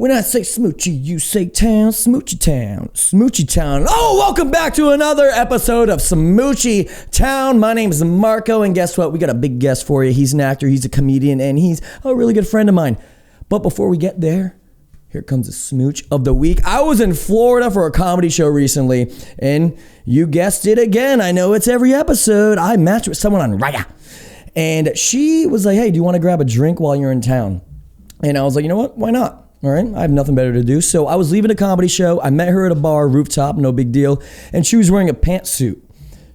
When I say Smoochie, you say town, Smoochie Town, Smoochie Town. Oh, welcome back to another episode of Smoochie Town. My name is Marco, and guess what? We got a big guest for you. He's an actor, he's a comedian, and he's a really good friend of mine. But before we get there, here comes a smooch of the week. I was in Florida for a comedy show recently, and you guessed it again. I know it's every episode. I matched with someone on Raya, and she was like, hey, do you want to grab a drink while you're in town? And I was like, you know what? Why not? All right, I have nothing better to do. So I was leaving a comedy show. I met her at a bar, rooftop, no big deal. And she was wearing a pantsuit.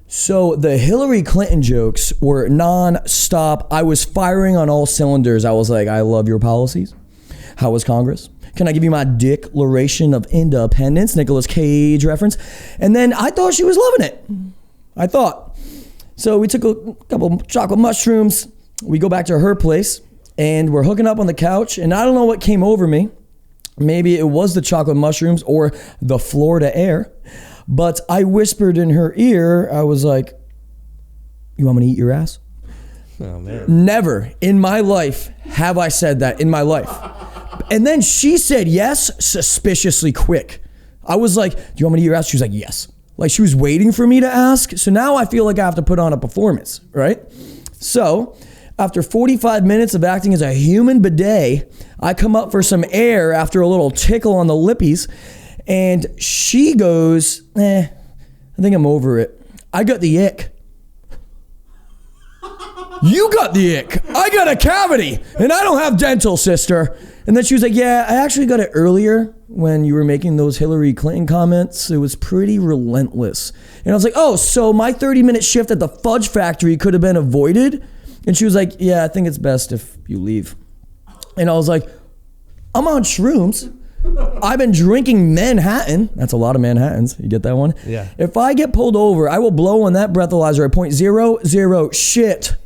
So the Hillary Clinton jokes were non-stop. I was firing on all cylinders. I was like, I love your policies. How was Congress? Can I give you my Declaration of Independence? Nicolas Cage reference. And then I thought she was loving it. I thought. So we took a couple chocolate mushrooms. We go back to her place. And we're hooking up on the couch, and I don't know what came over me. Maybe it was the chocolate mushrooms or the Florida air, but I whispered in her ear, I was like, you want me to eat your ass? Oh, man. Never in my life have I said that in my life. And then she said yes, suspiciously quick. I was like, do you want me to eat your ass? She was like, yes. Like she was waiting for me to ask. So now I feel like I have to put on a performance, right? So after 45 minutes of acting as a human bidet, I come up for some air after a little tickle on the lippies, and she goes, I think I'm over it. I got the ick. You got the ick. I got a cavity, and I don't have dental, sister. And then she was like, yeah, I actually got it earlier when you were making those Hillary Clinton comments. It was pretty relentless. And I was like, oh, so my 30-minute shift at the fudge factory could have been avoided? And she was like, yeah, I think it's best if you leave. And I was like, I'm on shrooms. I've been drinking Manhattan. That's a lot of Manhattans. You get that one? Yeah. If I get pulled over, I will blow on that breathalyzer at 0.00 shit.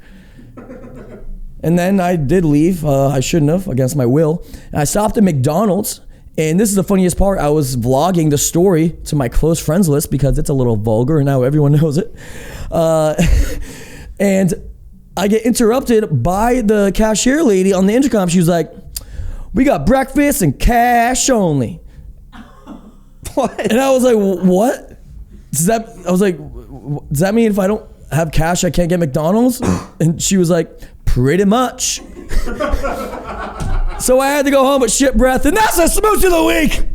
And then I did leave. I shouldn't have, against my will. And I stopped at McDonald's. And this is the funniest part. I was vlogging the story to my close friends list because it's a little vulgar and now everyone knows it. And I get interrupted by the cashier lady on the intercom. She was like, we got breakfast and cash only. What? And I was like, what? Does that mean if I don't have cash, I can't get McDonald's? And she was like, pretty much. So I had to go home with shit breath, and that's a smooch of the week.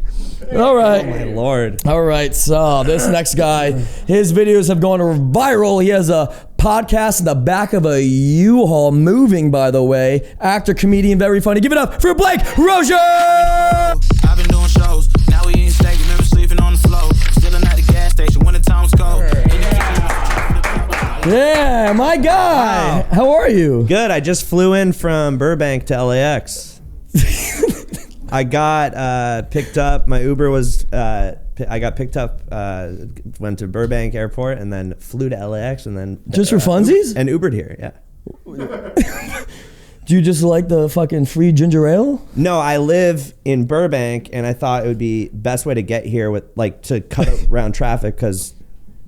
All right. Oh my Lord. All right, so this next guy, his videos have gone viral. He has a podcast in the back of a U-Haul, moving, by the way. Actor, comedian, very funny. Give it up for Blake Rosier! I've been doing shows. Now we eating steak. Remember sleeping on the floor. Still at the gas station when the times go. Yeah, my guy. Wow. How are you? Good. I just flew in from Burbank to LAX. I got picked up. My Uber was, I got picked up, went to Burbank Airport, and then flew to LAX, and then... Just for funsies? And Ubered here, yeah. Do you just like the fucking free ginger ale? No, I live in Burbank, and I thought it would be best way to get here with, like, to cut around traffic, because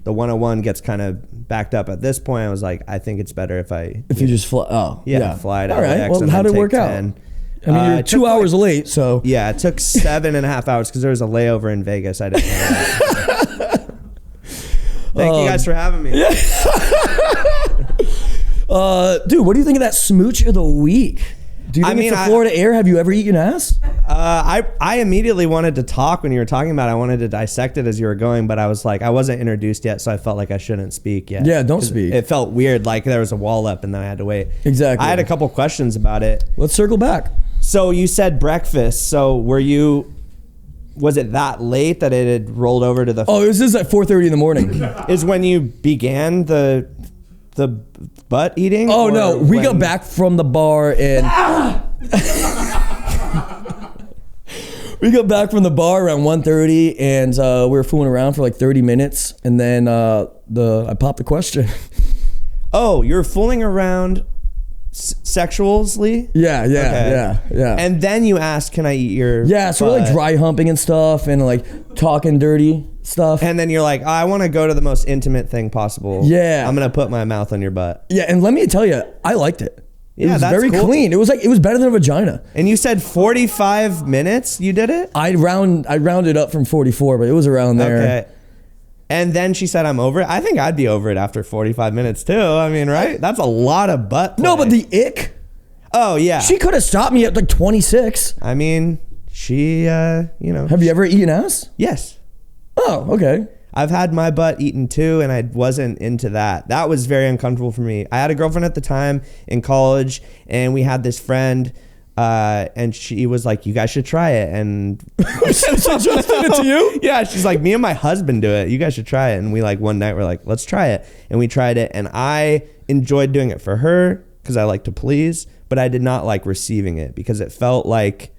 the 101 gets kind of backed up at this point. I was like, I think it's better if you just fly. Oh, yeah. Fly to All right. LAX. Well, how did it work 10. out? I mean, you're 2 hours late, so... Yeah, it took 7.5 hours because there was a layover in Vegas. I didn't know that. Thank you guys for having me. Yeah. Dude, what do you think of that smooch of the week? Do you think it's the Florida air? Have you ever eaten ass? I immediately wanted to talk when you were talking about it. I wanted to dissect it as you were going, but I was like, I wasn't introduced yet, so I felt like I shouldn't speak yet. Yeah, don't speak. It felt weird, like there was a wall up and then I had to wait. Exactly. I had a couple questions about it. Let's circle back. So you said breakfast. So was it that late that it had rolled over to the... Oh, it was just at 4:30 in the morning. Is when you began the butt eating? Oh, no. We got back from the bar and... We got back from the bar around 1:30 and we were fooling around for like 30 minutes. And then I popped the question. Oh, you're fooling around sexually? Yeah. And then you asked, can I eat your so we're like dry humping and stuff and like talking dirty stuff. And then you're like, I want to go to the most intimate thing possible. Yeah. I'm going to put my mouth on your butt. Yeah, and let me tell you, I liked it. It was that's very cool. clean. It was better than a vagina. And you said 45 minutes you did it? I rounded up from 44, but it was around there. Okay. And then she said, I'm over it. I think I'd be over it after 45 minutes too. I mean, right? That's a lot of butt play. No, but the ick. Oh, yeah. She could have stopped me at like 26. I mean, she, you know. Have you ever eaten ass? Yes. Oh, okay. I've had my butt eaten too, and I wasn't into that. That was very uncomfortable for me. I had a girlfriend at the time in college, and we had this friend, and she was like, you guys should try it. And She suggested it to you? yeah, she's like, me and my husband do it. You guys should try it. And we like one night we're like, let's try it. And we tried it, and I enjoyed doing it for her because I like to please, but I did not like receiving it because it felt like,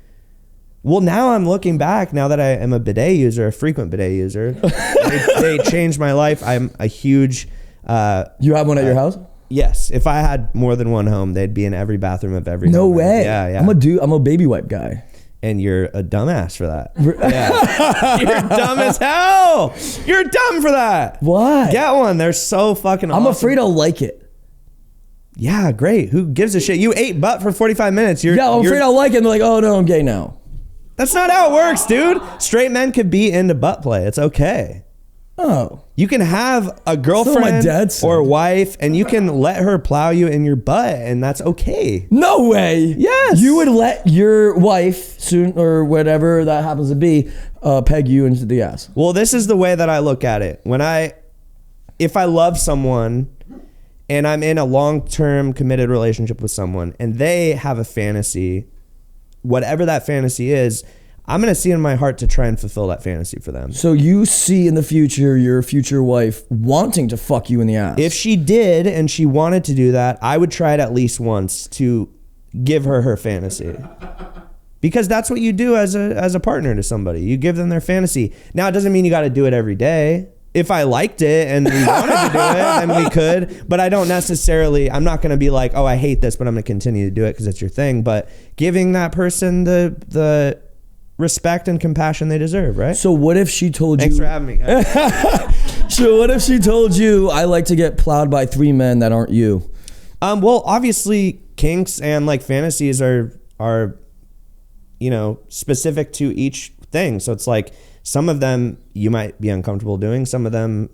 well, now I'm looking back, now that I am a bidet user, a frequent bidet user, they changed my life. I'm a huge... You have one at your house? Yes. If I had more than one home, they'd be in every bathroom of every No home. way. Yeah. I'm a baby wipe guy. And you're a dumbass for that. Yeah. You're dumb as hell. You're dumb for that. Why? Get one. They're so fucking awesome. I'm afraid I'll like it. Yeah, great. Who gives a shit? You ate butt for 45 minutes. I'm afraid I'll like it. And they're like, oh no, I'm gay now. That's not how it works, dude. Straight men could be into butt play. It's okay. Oh. You can have a girlfriend my dad said. or wife, and you can let her plow you in your butt, and that's okay. No way. Yes. You would let your wife, soon or whatever that happens to be, peg you into the ass. Well, this is the way that I look at it. If I love someone and I'm in a long-term committed relationship with someone and they have a fantasy, whatever that fantasy is, I'm going to see in my heart to try and fulfill that fantasy for them. So you see in the future your future wife wanting to fuck you in the ass. If she did and she wanted to do that, I would try it at least once to give her fantasy. Because that's what you do as a partner to somebody. You give them their fantasy. Now, it doesn't mean you got to do it every day. If I liked it and we wanted to do it, then we could. But I don't necessarily, I'm not going to be like, oh, I hate this, but I'm going to continue to do it because it's your thing. But giving that person the respect and compassion they deserve, right? So what if she told Thanks you... for having me, guys. So what if she told you, I like to get plowed by 3 men that aren't you? Well, obviously, kinks and like fantasies are specific to each thing. So it's like some of them you might be uncomfortable doing. Some of them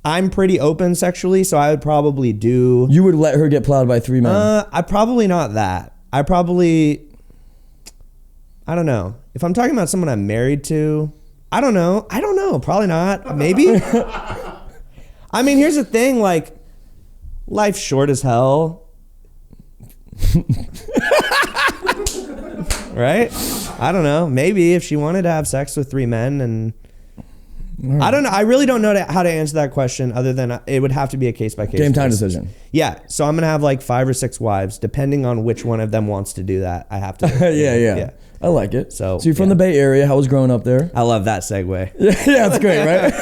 I'm pretty open sexually, so I would probably do. You would let her get plowed by 3 men? I probably not that. I don't know. If I'm talking about someone I'm married to, I don't know. Probably not. Maybe. I mean, here's the thing. Like, life's short as hell. Right? I don't know. Maybe if she wanted to have sex with 3 men and... I don't know. I really don't know how to answer that question other than it would have to be a case-by-case Game time basis. decision. Yeah. So I'm going to have like 5 or 6 wives, depending on which one of them wants to do that. I have to. Yeah. I like it. So you're from the Bay Area. How was growing up there? I love that segue. Yeah, it's great, right?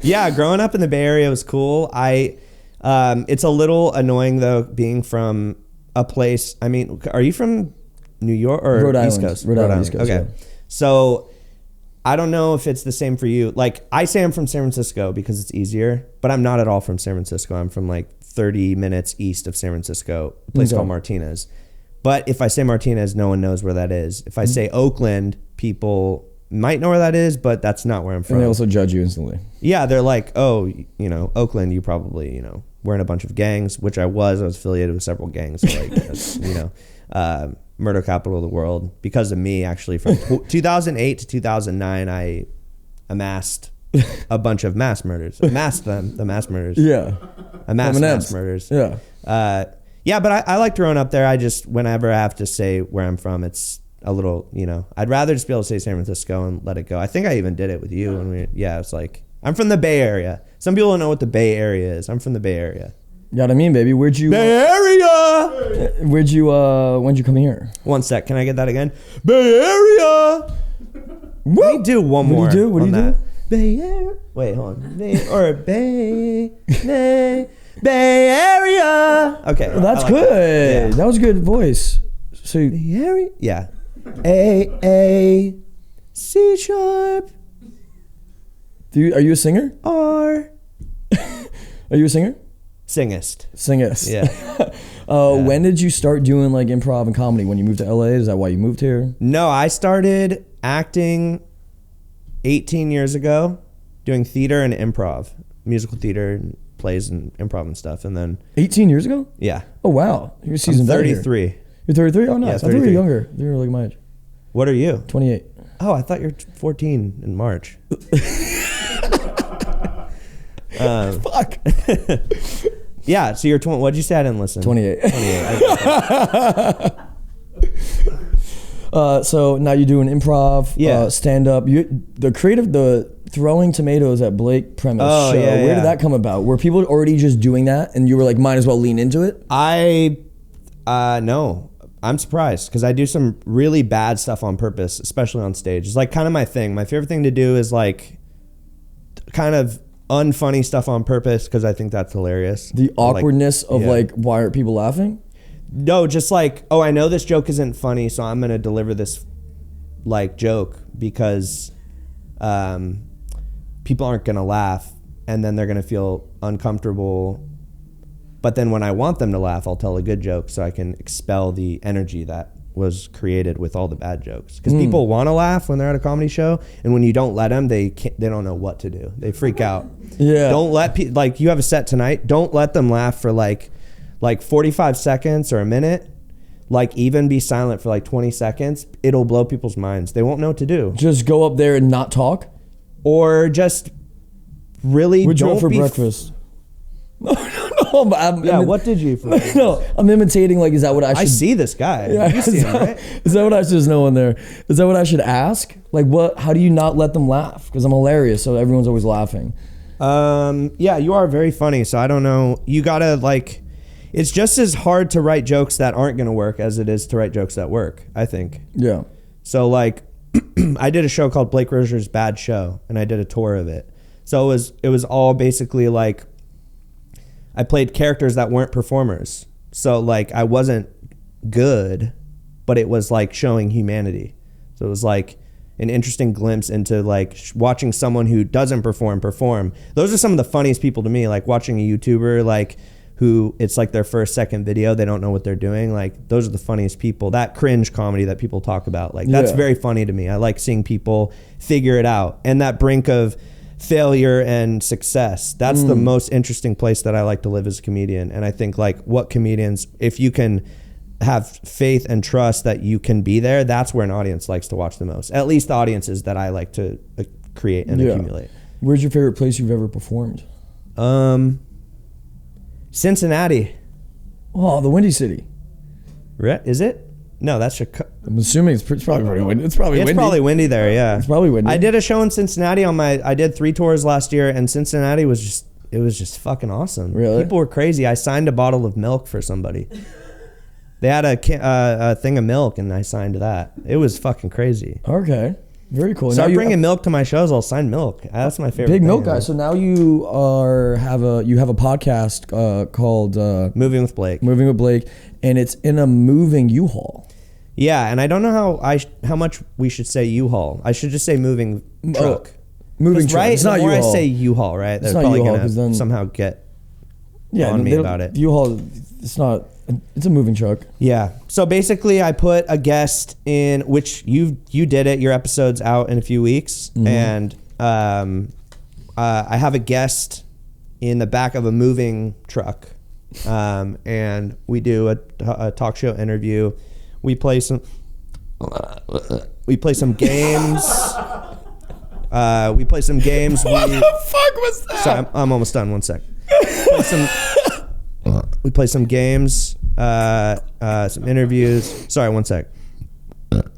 Yeah, growing up in the Bay Area was cool. It's a little annoying though, being from a place. I mean, are you from New York or Rhode East Island. Coast? Rhode Island, East Coast, Okay. yeah. So I don't know if it's the same for you. Like, I say I'm from San Francisco because it's easier, but I'm not at all from San Francisco. I'm from like 30 minutes east of San Francisco, a place called Martinez. But if I say Martinez, no one knows where that is. If I say Oakland, people might know where that is, but that's not where I'm from. And they also judge you instantly. Yeah, they're like, oh, Oakland, you probably, were in a bunch of gangs, which I was affiliated with several gangs, so like, murder capital of the world. Because of me, actually, from 2008 to 2009, I amassed a bunch of mass murders. Amassed the mass murders. Yeah. Amassed mass murders. Yeah. Yeah, but I like growing up there. I just, whenever I have to say where I'm from, it's a little, I'd rather just be able to say San Francisco and let it go. I think I even did it with you. It's like, I'm from the Bay Area. Some people don't know what the Bay Area is. I'm from the Bay Area. You know what I mean, baby? Where'd you... Bay Area! When'd you come here? One sec. Can I get that again? Bay Area! Let me do one more. What do you do? Bay Area. Wait, hold on. Bay Area. Okay. Well, that's I like good. Yeah. That was a good voice. So Bay Area? Yeah. A, C sharp, are you a singer? R. Are you a singer? Singist. Singist. Yeah. When did you start doing like improv and comedy? When you moved to LA? Is that why you moved here? No, I started acting 18 years ago, doing theater and improv, musical theater and plays and improv and stuff. And then 18 years ago? Yeah. Oh wow, you're seasoned. I'm 33. You're 33? Oh nice. Yeah, I thought you were 33. younger. You were like my age. What are you? 28. Oh, I thought you were 14 in March. Fuck. Yeah, so you're 20. What'd you say? I didn't listen. 28. 28. So now you're doing improv, Yeah. stand up. The throwing tomatoes at Blake premise show. Yeah, Where did that come about? Were people already just doing that and you were like, might as well lean into it? No. I'm surprised because I do some really bad stuff on purpose, especially on stage. It's like kind of my thing. My favorite thing to do is like kind of unfunny stuff on purpose because I think that's hilarious. The awkwardness of like, why aren't people laughing? No, just like, oh, I know this joke isn't funny, so I'm going to deliver this like joke because people aren't going to laugh and then they're going to feel uncomfortable. But then when I want them to laugh, I'll tell a good joke so I can expel the energy that was created with all the bad jokes. Because people want to laugh when they're at a comedy show, and when you don't let them, they don't know what to do. They freak out. Yeah. Don't let people, like you have a set tonight, don't let them laugh for like 45 seconds or a minute. Like even be silent for like 20 seconds. It'll blow people's minds. They won't know what to do. Just go up there and not talk? Or just really What'd you don't have for be breakfast? No, what did you eat for breakfast? No, I'm imitating like, is that what I should... I see this guy. Yeah, You see him, right? Is that what I should... There's no one there. Is that what I should ask? Like what, how do you not let them laugh? Because I'm hilarious, so everyone's always laughing. Yeah, you are very funny, so I don't know. You gotta like, it's just as hard to write jokes that aren't gonna work as it is to write jokes that work, I think. Yeah. So like, I did a show called Blake Rosier's Bad Show, and I did a tour of it. So it was all basically like, I played characters that weren't performers. So like I wasn't good, but it was like showing humanity. So it was like an interesting glimpse into like watching someone who doesn't perform. Those are some of the funniest people to me, like watching a YouTuber like who it's like their first, second video. They don't know what they're doing. Like those are the funniest people. That cringe comedy that people talk about. Like that's very funny to me. I like seeing people figure it out. And that brink of failure and success, that's the most interesting place that I like to live as a comedian. And I think like what comedians, if you can have faith and trust that you can be there, that's where an audience likes to watch the most. At least the audiences that I like to create and accumulate. Where's your favorite place you've ever performed? Cincinnati. Oh, the Windy City. Is it? No, that's Chicago. I'm assuming it's probably pretty windy. It's probably windy. Probably windy there, yeah. It's probably windy. I did a show in Cincinnati I did 3 tours last year, and Cincinnati was just fucking awesome. Really? People were crazy. I signed a bottle of milk for somebody. They had a thing of milk, and I signed that. It was fucking crazy. Okay. Very cool. Start bringing milk to my shows. I'll sign milk. That's my favorite. Big thing, milk guy. So now you have a podcast called Moving with Blake. Moving with Blake, and it's in a moving U-Haul. Yeah, and I don't know how much we should say U-Haul. I should just say moving truck. Moving truck. Right? It's not the more U-Haul. I say U-Haul, right? They're It's not probably U-Haul, gonna 'cause then- somehow get on me about it. U-Haul, it's not. It's a moving truck. Yeah. So basically, I put a guest in, which you did it. Your episode's out in a few weeks, and I have a guest in the back of a moving truck, and we do a talk show interview. We play some games. We play some games. What the fuck was that? Sorry, I'm almost done. One sec. We play some games, some interviews. Sorry, one sec.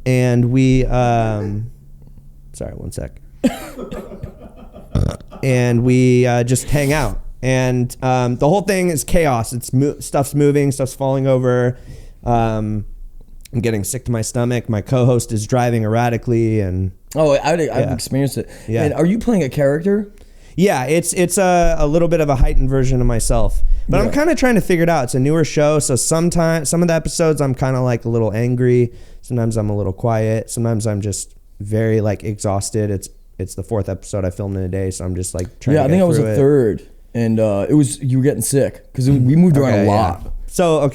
And we, sorry, one sec. And we just hang out. And the whole thing is chaos. It's stuff's moving, stuff's falling over. I'm getting sick to my stomach. My co-host is driving erratically, and I've experienced it. Yeah. And are you playing a character? Yeah, it's a little bit of a heightened version of myself. But I'm kind of trying to figure it out. It's a newer show, so sometimes some of the episodes I'm kind of like a little angry. Sometimes I'm a little quiet. Sometimes I'm just very like exhausted. It's the 4th episode I filmed in a day, so I'm just like trying to get through it. I think I was the 3rd. and you were getting sick because we moved around a lot. Yeah. So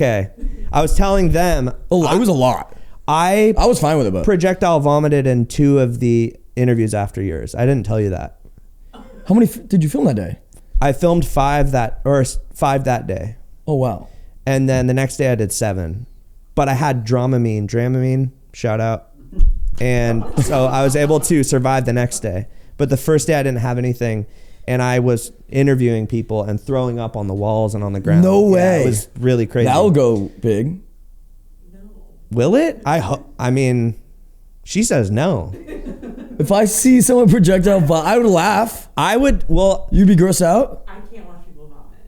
I was telling them It was a lot. I was fine with it, but projectile vomited in 2 of the interviews after yours. I didn't tell you that. How many did you film that day? I filmed 5 that day. Oh wow. And then the next day I did 7. But I had Dramamine, shout out. And so I was able to survive the next day. But the first day I didn't have anything. And I was interviewing people and throwing up on the walls and on the ground. No way. It was really crazy. That'll go big. Will it? I mean, she says no. If I see someone projectile vomit, I would laugh. I would, well. You'd be grossed out? I can't watch people vomit.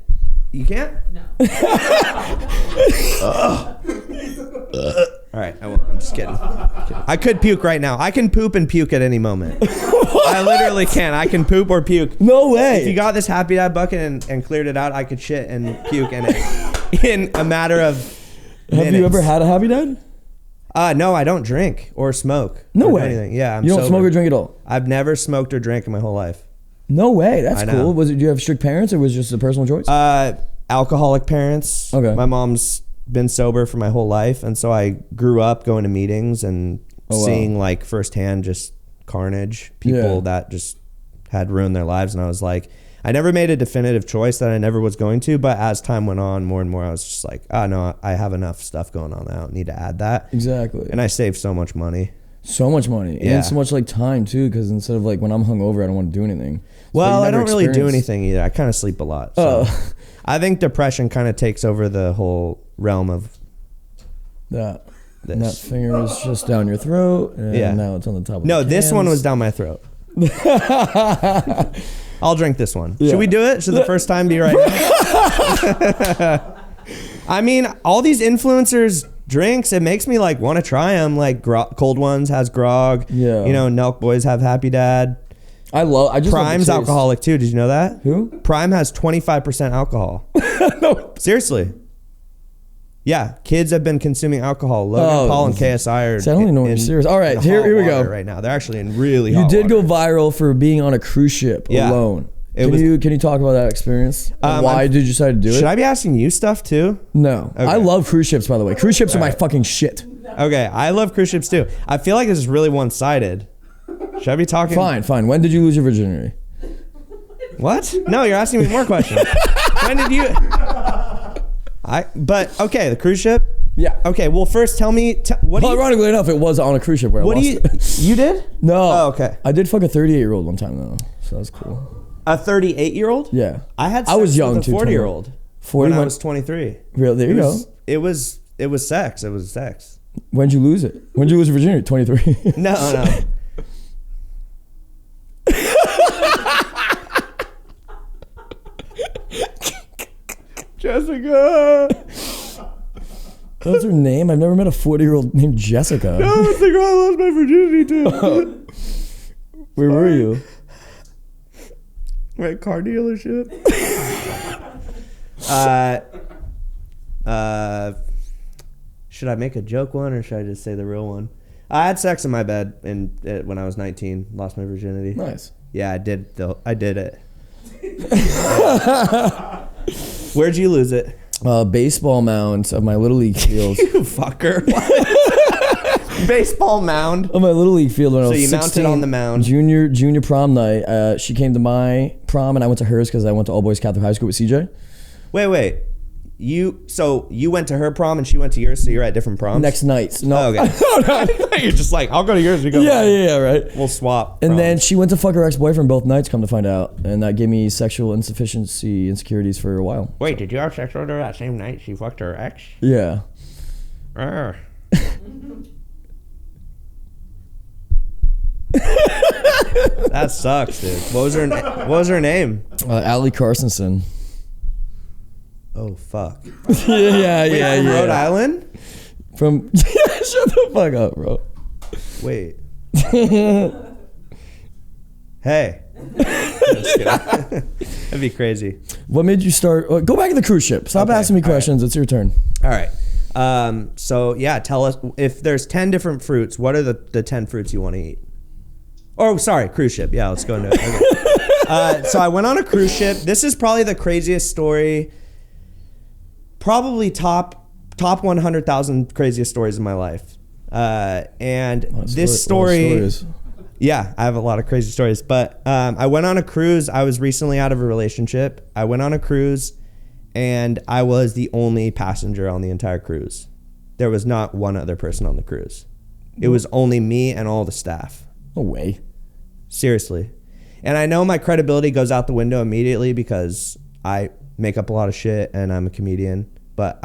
You can't? No. All right, I won't. I'm just kidding. I could puke right now. I can poop and puke at any moment. I literally can. I can poop or puke. No way. If you got this Happy Dad bucket and cleared it out, I could shit and puke in it in a matter of minutes. Have you ever had a Happy Dad? No, I don't drink or smoke. No or way. Anything. Yeah, I'm You don't sober. smoke or drink at all? I've never smoked or drank in my whole life. No way. That's I know. cool. Do you have strict parents or was it just a personal choice? Alcoholic parents. Okay. My mom's been sober for my whole life, and so I grew up going to meetings and seeing like firsthand just carnage, people that just had ruined their lives, and I was like, I never made a definitive choice that I never was going to, but as time went on, more and more, I was just like, no, I have enough stuff going on. I don't need to add that. Exactly. And I saved so much money. So much money. Yeah. And so much like time too, because instead of like when I'm hungover, I don't want to do anything. Well, I don't really do anything either. I kind of sleep a lot. So I think depression kind of takes over the whole realm of that. And that finger was just down your throat, and now it's on the top of the this one cans. was down my throat. I'll drink this one. Yeah. Should we do it? Should the first time be right now? I mean, all these influencers drinks, it makes me like want to try them. Like Cold Ones has grog. Yeah. You know, Nelk Boys have Happy Dad. I just Prime's alcoholic too. Did you know that? Who? Prime has 25% alcohol. No. Seriously. Yeah, kids have been consuming alcohol. Logan Paul and KSI are. See, I don't even know what you're serious. All right, here we go. Right now, they're actually in really. You hot did water. go viral for being on a cruise ship alone. Can you talk about that experience? Why did you decide to do it? Should I be asking you stuff too? No, Okay. I love cruise ships. By the way, cruise ships are my fucking shit. Okay, I love cruise ships too. I feel like this is really one-sided. Should I be talking? Fine. When did you lose your virginity? What? No, you're asking me more questions. When did you? But okay, the cruise ship. Yeah. Okay. Well, first tell me what. Well, ironically enough, it was on a cruise ship where I lost it. You did? No. Oh, okay. I did fuck a 38-year-old one time though, so that's cool. A 38-year-old? Yeah. I had. I was young with a too. 40-year-old. 40 when I was 23. Real. There you go. It was sex. It was sex. When'd you lose it? When'd you lose your virginity? 23. No. Jessica. What's her name? I've never met a 40-year-old named Jessica. No, that's the girl I lost my virginity to. Where were you? We're at a car dealership. Should I make a joke one or should I just say the real one? I had sex in my bed when I was 19. Lost my virginity. Nice. Yeah, I did though. I did it. Where'd you lose it? Baseball mound of my Little League field. You fucker. Baseball mound. On my Little League field when I was 16. So you mounted on the mound. Junior prom night. She came to my prom and I went to hers because I went to all boys Catholic high school with CJ. Wait. You went to her prom and she went to yours, so you're at different proms? Next night. No. Oh, okay. You're just like, I'll go to yours. You go. Yeah, right. We'll swap. And then proms. she went to fuck her ex-boyfriend both nights, come to find out. And that gave me sexual insecurities for a while. Wait, did you have sex with her that same night she fucked her ex? Yeah. That sucks, dude. What was her name? Allie Carsonson. Oh fuck. yeah. Rhode Island? Shut the fuck up, bro. Wait. Hey. Just kidding. That'd be crazy. What made you start? Go back to the cruise ship. Stop asking me questions. It's your turn. All right. So yeah, tell us if there's 10 different fruits. What are the 10 fruits you want to eat? Oh, sorry, cruise ship. Yeah, let's go into it. So I went on a cruise ship. This is probably the craziest story. Probably top 100,000 craziest stories in my life. And this story, yeah, I have a lot of crazy stories. But I went on a cruise. I was recently out of a relationship. I went on a cruise, and I was the only passenger on the entire cruise. There was not one other person on the cruise. It was only me and all the staff. No way. Seriously. And I know my credibility goes out the window immediately because I make up a lot of shit and I'm a comedian, but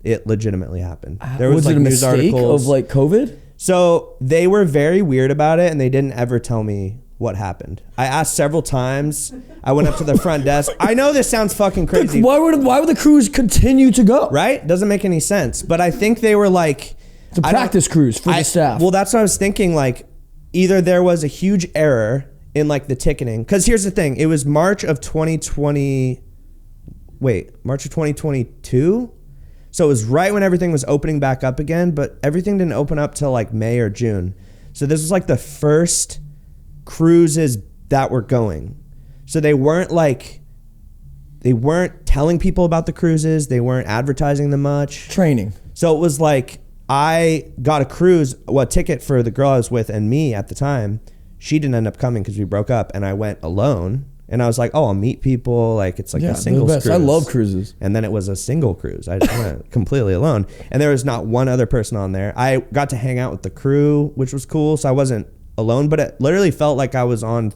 it legitimately happened. There was like it a news mistake articles of like COVID? So they were very weird about it and they didn't ever tell me what happened. I asked several times. I went up to the front desk. I know this sounds fucking crazy. Why would the cruise continue to go? Right? Doesn't make any sense. But I think they were like, it's a practice cruise for the staff. Well, that's what I was thinking. Like, either there was a huge error in like the ticketing. Because here's the thing. It was March of 2022? So it was right when everything was opening back up again, but everything didn't open up till like May or June. So this was like the first cruises that were going. So they weren't telling people about the cruises. They weren't advertising them much. Training. So it was like, I got a ticket for the girl I was with and me at the time. She didn't end up coming because we broke up, and I went alone. And I was like, oh, I'll meet people. Like, it's like a single cruise. I love cruises. And then it was a single cruise. I just went completely alone. And there was not one other person on there. I got to hang out with the crew, which was cool. So I wasn't alone, but it literally felt like I was on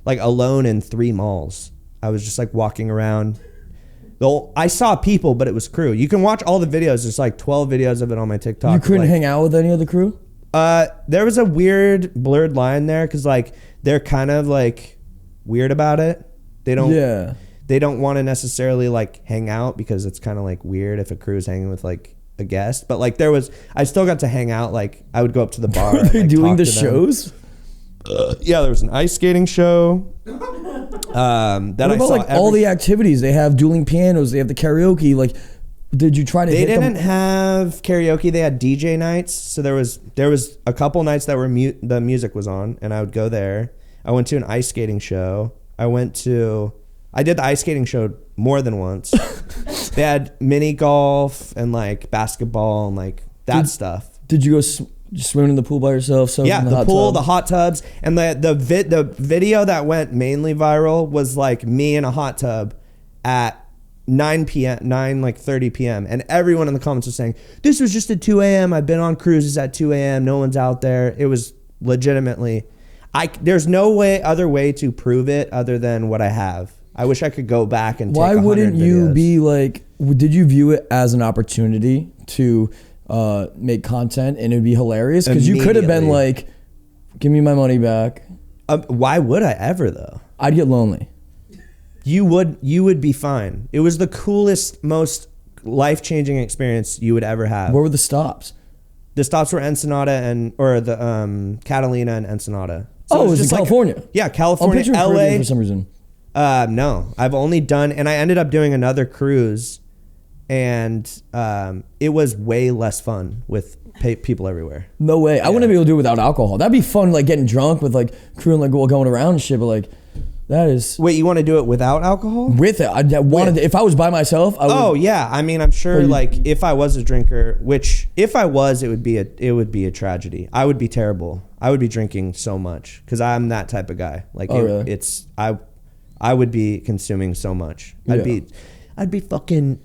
like alone in 3 malls. I was just like walking around. I saw people, but it was crew. You can watch all the videos. There's like 12 videos of it on my TikTok. You couldn't hang out with any of the crew? There was a weird blurred line there because like they're kind of like weird about it. They don't want to necessarily like hang out because it's kind of like weird if a crew is hanging with like a guest. But like I still got to hang out. Like I would go up to the bar. Were they doing the shows? Yeah, there was an ice skating show. What about all the activities they have? Dueling pianos. They have the karaoke. Like, did you try to? They didn't have karaoke. They had DJ nights. So there was a couple nights that were the music was on, and I would go there. I went to an ice skating show. I did the ice skating show more than once. They had mini golf and like basketball and like that stuff. Did you go swimming in the pool by yourself? Yeah, the pool, the hot tubs, and the video that went mainly viral was like me in a hot tub at 9:30 p.m. And everyone in the comments was saying, this was just at 2 a.m. I've been on cruises at 2 a.m. No one's out there. It was legitimately, there's no other way to prove it other than what I have. I wish I could go back and take 100 Why wouldn't you videos. be like, did you view it as an opportunity to make content and it'd be hilarious? Because you could have been like, give me my money back. Why would I ever though? I'd get lonely. You would be fine. It was the coolest, most life-changing experience you would ever have. Where were the stops? The stops were Ensenada the Catalina and Ensenada. So it was in California. Yeah, California, I'm LA. Caribbean for some reason. No, I've only done, and I ended up doing another cruise, and it was way less fun with people everywhere. No way. I wouldn't be able to do it without alcohol. That'd be fun, like getting drunk with like crew and like going around and shit, but like that is. Wait, you want to do it without alcohol? With it. I wanted. If I was by myself, I would. Oh yeah, I mean, I'm sure. Like, if I was a drinker, which if I was, it would be a tragedy. I would be terrible. I would be drinking so much because I'm that type of guy. Like, really? I would be consuming so much. I'd be fucking.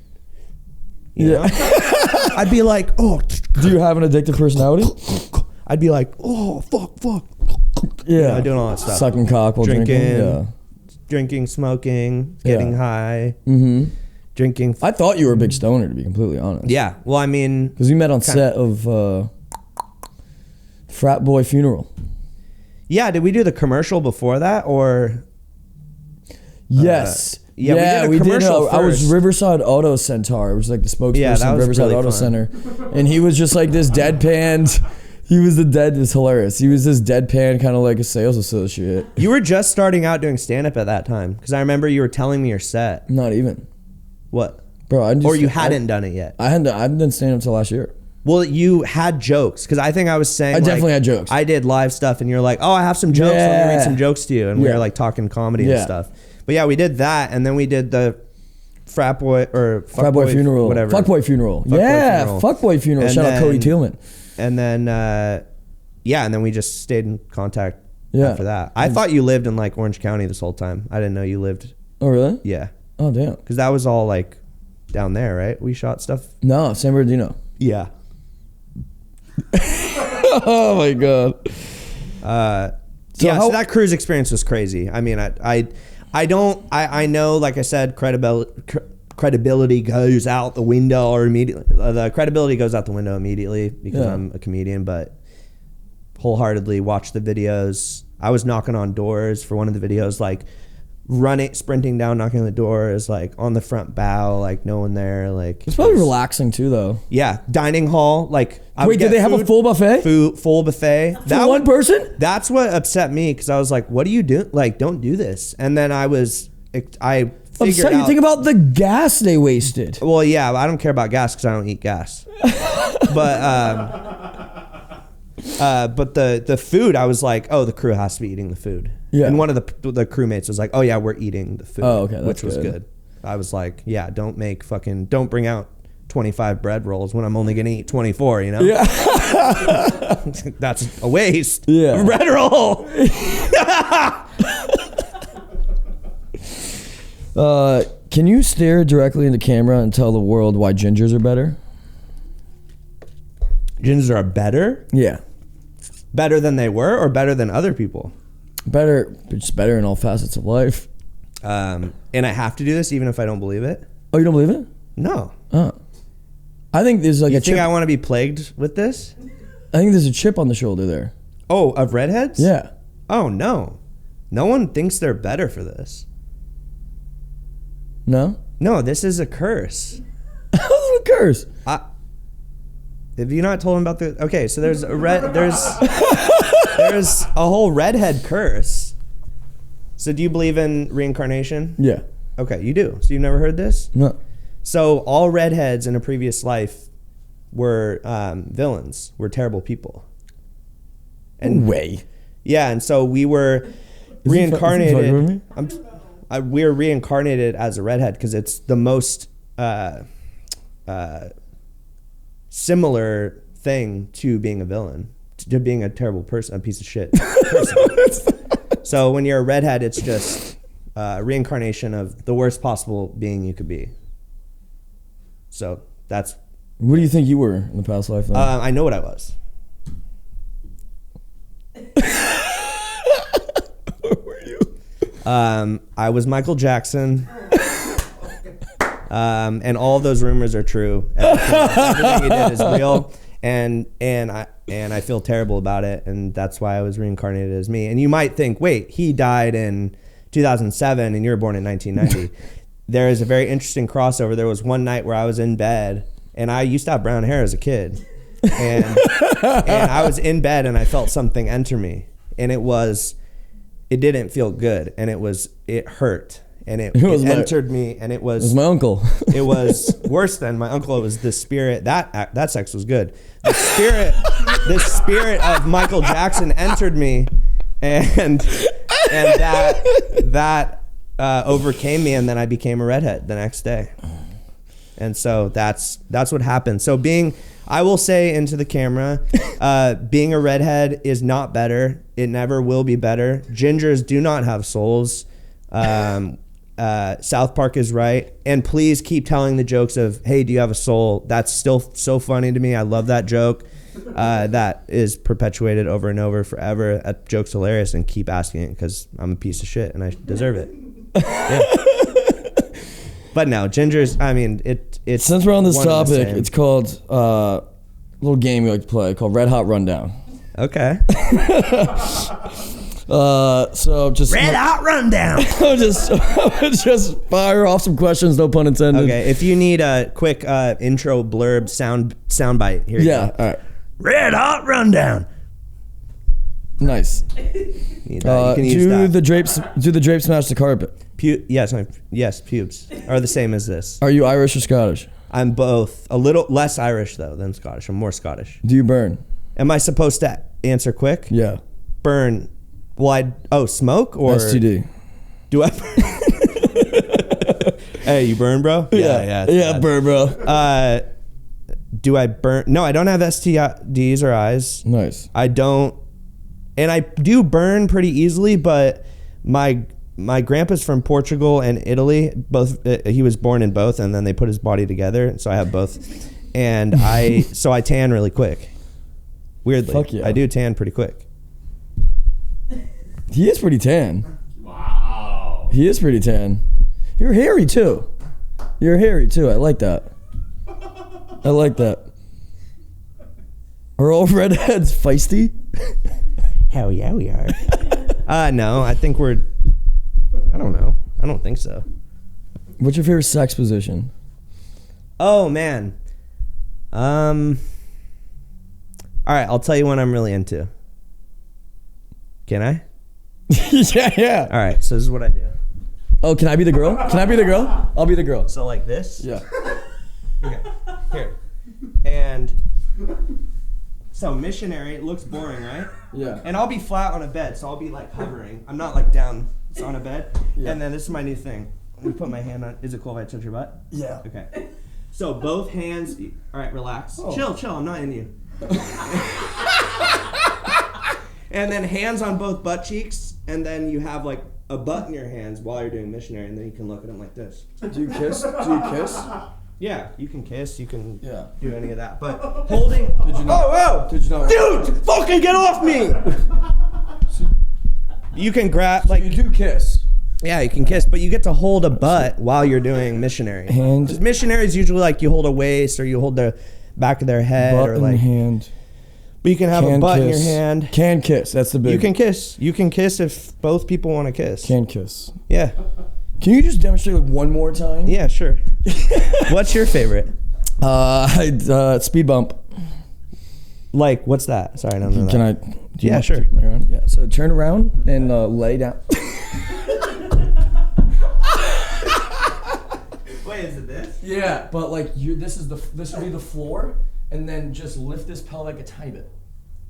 You know? I'd be like, oh. Do you have an addictive personality? I'd be like, oh, fuck. Yeah. Doing all that stuff. Sucking cock while drinking. Yeah. Drinking, smoking, getting high. Mm-hmm. Drinking. I thought you were a big stoner, to be completely honest. Yeah. Well, I mean. Because we met on set of Frat Boy Funeral. Yeah. Did we do the commercial before that or? Yes. Yeah, we did a commercial first. I was Riverside Auto Centaur, which is like the spokesperson of Riverside really Auto fun. Center. And he was just like this deadpan. It was hilarious. He was this deadpan kind of like a sales associate. You were just starting out doing stand-up at that time. Because I remember you were telling me your set. Not even. What? Bro, Or you hadn't done it yet. I hadn't done stand-up until last year. Well, you had jokes because I think I was saying I definitely had jokes. I did live stuff, and you're like, "Oh, I have some jokes. Let me read some jokes to you." And we were like talking comedy and stuff. But yeah, we did that, and then we did the frat boy or frat boy funeral, whatever. Fuckboy funeral. Fuckboy funeral. And Shout out Cody Tillman. And then and then we just stayed in contact after that. I thought you lived in like Orange County this whole time. I didn't know you lived. Oh really? Yeah. Oh damn. Because that was all like down there, right? We shot stuff. No, San Bernardino. Yeah. Oh my god. So that cruise experience was crazy. I mean, I know, like I said, credibility goes out the window or immediately. The credibility goes out the window immediately because I'm a comedian, but wholeheartedly watch the videos. I was knocking on doors for one of the videos, like sprinting down, knocking on the door is like on the front bow, like no one there. Like it's probably relaxing too, though. Yeah, dining hall. Like, wait, did they have a full buffet? Full buffet. For one person? That's what upset me because I was like, "What do you do? Like, don't do this." And then I figured out. You think about the gas they wasted. Well, yeah, I don't care about gas because I don't eat gas. But the food, I was like, oh, the crew has to be eating the food. Yeah. And one of the crewmates was like, oh yeah, we're eating the food. Oh, okay, which was good. I was like, yeah, don't bring out 25 bread rolls when I'm only gonna eat 24. You know? Yeah. That's a waste. Yeah. Bread roll. Can you stare directly into camera and tell the world why gingers are better? Gingers are better? Yeah. Better than they were or better than other people? Better, just better in all facets of life. And I have to do this even if I don't believe it? Oh, you don't believe it? No. Oh. I think there's like you think I want to be plagued with this? I think there's a chip on the shoulder there. Oh, of redheads? Yeah. Oh, no. No one thinks they're better for this. No? No, this is a curse. How's it a curse? Have you not told him about the... Okay, so there's a whole redhead curse. So do you believe in reincarnation? Yeah. Okay, you do. So you've never heard this? No. So all redheads in a previous life were villains, were terrible people. And way. Yeah, and so we were reincarnated. We were reincarnated as a redhead because it's the most similar thing to being a villain, to being a terrible person, a piece of shit person. So when you're a redhead, it's just a reincarnation of the worst possible being you could be. So that's... What do you think you were in the past life then? I know what I was. What were you? I was Michael Jackson. And all of those rumors are true. Everything he did is real, and I feel terrible about it, and that's why I was reincarnated as me. And you might think, wait, he died in 2007, and you were born in 1990. There is a very interesting crossover. There was one night where I was in bed, and I used to have brown hair as a kid, and I was in bed, and I felt something enter me, and it didn't feel good, and it hurt. And it entered me, and it was my uncle. It was worse than my uncle. It was the spirit. That sex was good. The spirit of Michael Jackson entered me, and that overcame me, and then I became a redhead the next day. And so that's what happened. So I will say into the camera, being a redhead is not better. It never will be better. Gingers do not have souls. South Park is right, and please keep telling the jokes of, hey, do you have a soul? That's still so funny to me. I love that joke. That is perpetuated over and over forever. That joke's hilarious, and keep asking it because I'm a piece of shit and I deserve it. Yeah. But no, gingers, I mean, it's since we're on this topic, it's called a little game we like to play called Red Hot Rundown. Okay. So just Red Hot Rundown. just fire off some questions, no pun intended. Okay, if you need a quick intro blurb sound bite, here you go. All right. Red Hot Rundown. Nice. You can use that. Do the drapes match the carpet? Yes, pubes are the same as this. Are you Irish or Scottish? I'm both. A little less Irish though than Scottish. I'm more Scottish. Do you burn? Am I supposed to answer quick? Yeah. Burn. Well, smoke or STD. Do I? Hey, you burn, bro? Yeah, burn, bro. Do I burn? No, I don't have STDs or eyes. Nice. I don't, and I do burn pretty easily. But my grandpa's from Portugal and Italy. Both he was born in both, and then they put his body together. So I have both, and I tan really quick. Weirdly, Fuck yeah. I do tan pretty quick. He is pretty tan. Wow. He is pretty tan. You're hairy too. You're hairy too. I like that. I like that. Are all redheads feisty? Hell yeah, we are. No, I think I don't know. I don't think so. What's your favorite sex position? Oh man. All right, I'll tell you one I'm really into. Can I? Yeah. All right, so this is what I do. Oh, can I be the girl? Can I be the girl? I'll be the girl. So like this? Yeah. Okay. Here. And so missionary, it looks boring, right? Yeah. And I'll be flat on a bed, so I'll be like hovering. I'm not like down on a bed. Yeah. And then this is my new thing. Let me put my hand on. Is it cool if I touch your butt? Yeah. Okay. So both hands. All right, relax. Oh. Chill. I'm not in you. And then hands on both butt cheeks, and then you have like a butt in your hands while you're doing missionary, and then you can look at them like this. Do you kiss? Do you kiss? Yeah, you can kiss, you can Yeah. do any of that, but holding. Did you not? Oh, Did you not? dude, fucking get off me! You can grab like You do kiss. yeah, you can kiss, but you get to hold a butt while you're doing missionary. Hand. 'Cause missionary is usually like you hold a waist or you hold the back of their head Butt or in like. hand. But you can have Can a butt kiss. in your hand. Can kiss. That's the big. You can kiss. You can kiss if both people want to kiss. Can kiss. Yeah. Can you just demonstrate like one more time? Yeah, sure. What's your favorite? Speed bump. Like, what's that? Sorry, I don't know Can that. I? Yeah, sure. Yeah. So turn around and lay down. Wait, is it this? Yeah, but like this would be the floor, and then just lift this pelvic a tiny bit.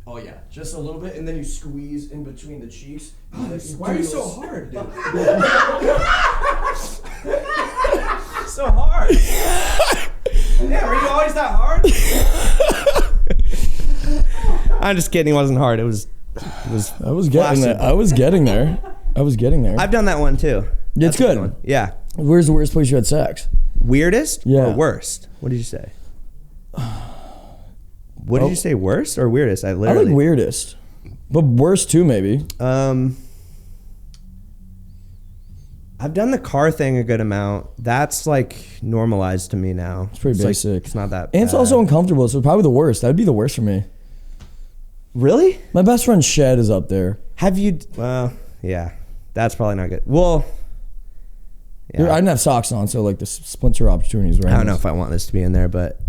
Oh yeah, just a little bit, and then you squeeze in between the cheeks. Why are you so hard, dude? So hard. Yeah, were you always that hard? I'm just kidding. It wasn't hard. It was. I was getting there. I was getting there. I've done that one too. It's That's a good. one. Yeah. Where's the worst place you had sex? Weirdest? Yeah. Or worst? What did you say? What did you say? Worst or weirdest? I like weirdest, but worst too maybe. I've done the car thing a good amount. That's like normalized to me now. It's pretty basic. Like, it's not that. And it's bad. also uncomfortable, so probably the worst. That'd be the worst for me. Really? My best friend Shed is up there. Have you? Well, yeah. That's probably not good. Well, I didn't have socks on, so like the splinter opportunities were. I don't know if I want this to be in there, but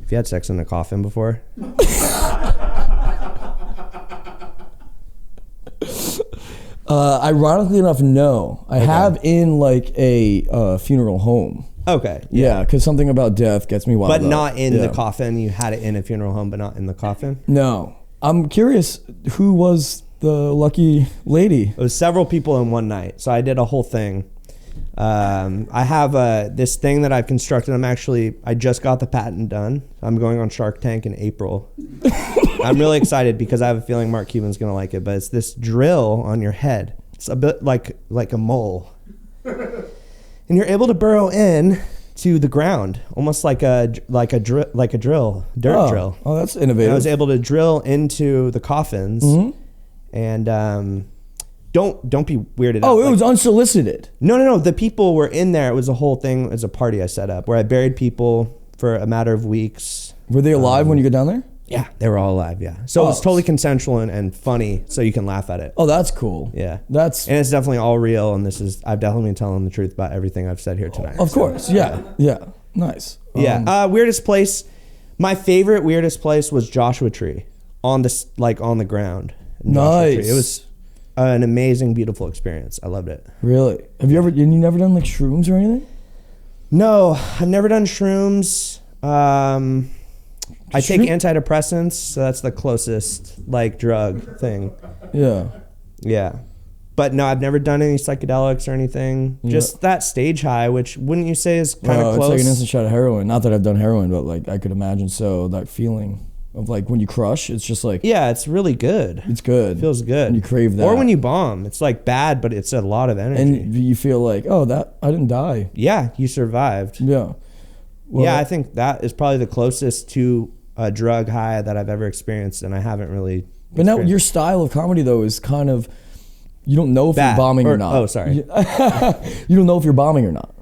if you had sex in a coffin before. Ironically enough, no. I have in like a funeral home. Okay. Yeah, because something about death gets me wild. But up. not in Yeah. the coffin. You had it in a funeral home, but not in the coffin. No. I'm curious, who was the lucky lady? It was several people in one night. So I did a whole thing. I have this thing that I've constructed. I just got the patent done. I'm going on Shark Tank in April. I'm really excited because I have a feeling Mark Cuban's going to like it, but it's this drill on your head. It's a bit like a mole. And you're able to burrow in to the ground, almost like a drill, dirt drill. Oh, that's innovative. And I was able to drill into the coffins, and don't be weirded out. Oh, it was unsolicited. No. The people were in there. It was a whole thing. It was a party I set up where I buried people for a matter of weeks. Were they alive when you got down there? Yeah, they were all alive. Yeah, so it was totally consensual and funny, so you can laugh at it. Oh, that's cool. Yeah, and it's definitely all real. And I've definitely been telling the truth about everything I've said here tonight. Of course, yeah, nice. Yeah. Weirdest place. My favorite weirdest place was Joshua Tree on the ground. Nice. Tree. It was an amazing, beautiful experience. I loved it. Really? Have you never done like shrooms or anything? No, I've never done shrooms. I take antidepressants, so that's the closest like drug thing. Yeah. But no, I've never done any psychedelics or anything. Just that stage high, which wouldn't you say is kind of close? It's like an instant shot of heroin. Not that I've done heroin, but like I could imagine. So that feeling of like when you crush, it's just like, yeah, it's really good. It's good. It feels good. And you crave that. Or when you bomb, it's like bad, but it's a lot of energy. And you feel like, oh, that I didn't die. Yeah, you survived. Yeah. Well, yeah, I think that is probably the closest to a drug high that I've ever experienced, and I haven't really. But now your style of comedy though is kind of, you don't know if you're bombing or not. Oh, sorry. You don't know if you're bombing or not.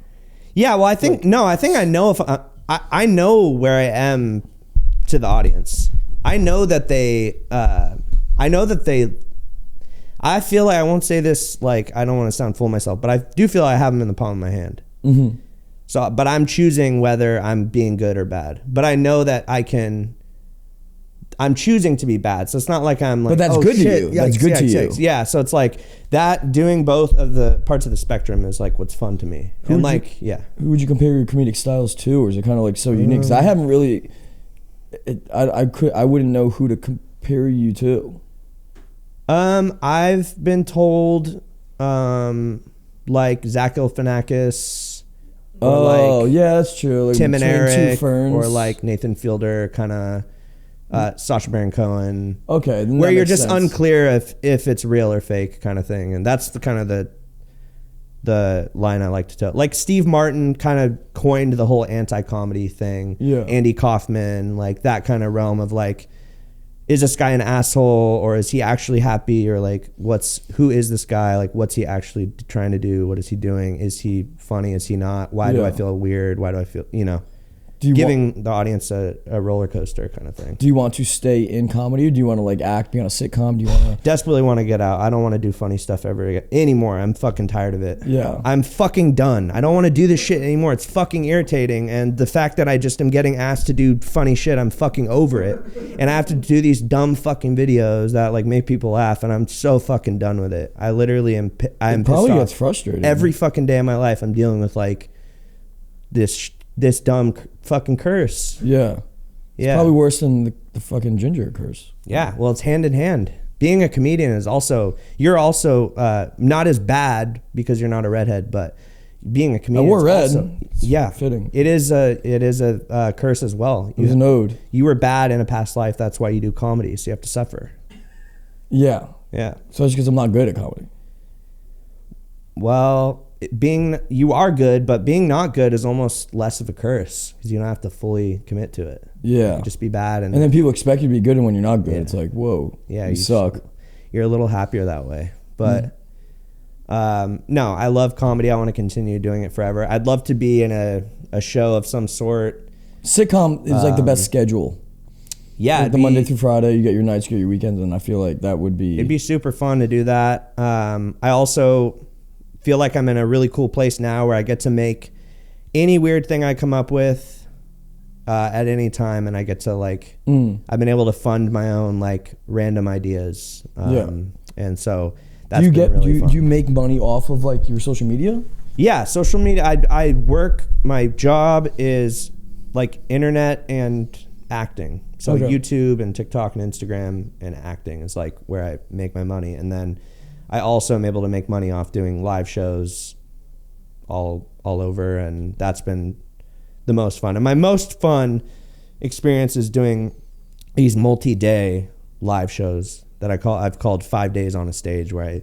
Yeah, well, I think I know if I know where I am to the audience. I know that I feel like, I won't say this, like, I don't want to sound full of myself, but I do feel like I have them in the palm of my hand. Mm-hmm. So, but I'm choosing whether I'm being good or bad. But I know that I'm choosing to be bad. So it's not like I'm like, but that's good to you. That's good to you. Yeah. So it's like that, doing both of the parts of the spectrum is like what's fun to me. Who would you compare your comedic styles to? Or is it kind of like so unique? 'Cause I haven't really, I wouldn't know who to compare you to. I've been told, like Zach Galifianakis. Yeah, that's true. Like Tim and Eric, or like Nathan Fielder, kind of Sacha Baron Cohen. Okay, where you're just unclear if it's real or fake, kind of thing, and that's the kind of the line I like to tell. Like Steve Martin kind of coined the whole anti-comedy thing. Yeah, Andy Kaufman, like that kind of realm of like, is this guy an asshole, or is he actually happy, or like who is this guy, like what's he actually trying to do, what is he doing, is he funny, is he not, why do I feel weird, why do I feel, giving the audience a roller coaster kind of thing. Do you want to stay in comedy, or do you want to like act, be on a sitcom? Do you want to desperately want to get out? I don't want to do funny stuff ever anymore. I'm fucking tired of it. Yeah, I'm fucking done. I don't want to do this shit anymore. It's fucking irritating, and the fact that I just am getting asked to do funny shit, I'm fucking over it, and I have to do these dumb fucking videos that like make people laugh, and I'm so fucking done with it. I literally am. I'm probably pissed gets off. Frustrating every fucking day of my life. I'm dealing with like this dumb fucking curse. Yeah. It's probably worse than the fucking ginger curse. Yeah. Well, it's hand in hand. Being a comedian is you're also not as bad because you're not a redhead, but being a comedian. I wore red. Also, yeah. Fitting. It is a curse as well. It was an ode. You were bad in a past life. That's why you do comedy. So you have to suffer. Yeah. Yeah. So it's because I'm not good at comedy. Well, you are good, but being not good is almost less of a curse because you don't have to fully commit to it. Yeah. You just be bad. And then people expect you to be good, and when you're not good, it's like, whoa, yeah, you suck. You're a little happier that way. But no, I love comedy. I want to continue doing it forever. I'd love to be in a show of some sort. Sitcom is like the best schedule. Yeah. Like the Monday through Friday, you get your nights, you get your weekends, and I feel like that would be... It'd be super fun to do that. I also feel like I'm in a really cool place now where I get to make any weird thing I come up with at any time, and I get to like I've been able to fund my own like random ideas. And so that's really fun. Do you make money off of like your social media? Yeah, social media. I work. My job is like internet and acting. So YouTube and TikTok and Instagram and acting is like where I make my money, and then I also am able to make money off doing live shows all over, and that's been the most fun. And my most fun experience is doing these multi-day live shows that I've called 5 days on a stage, where I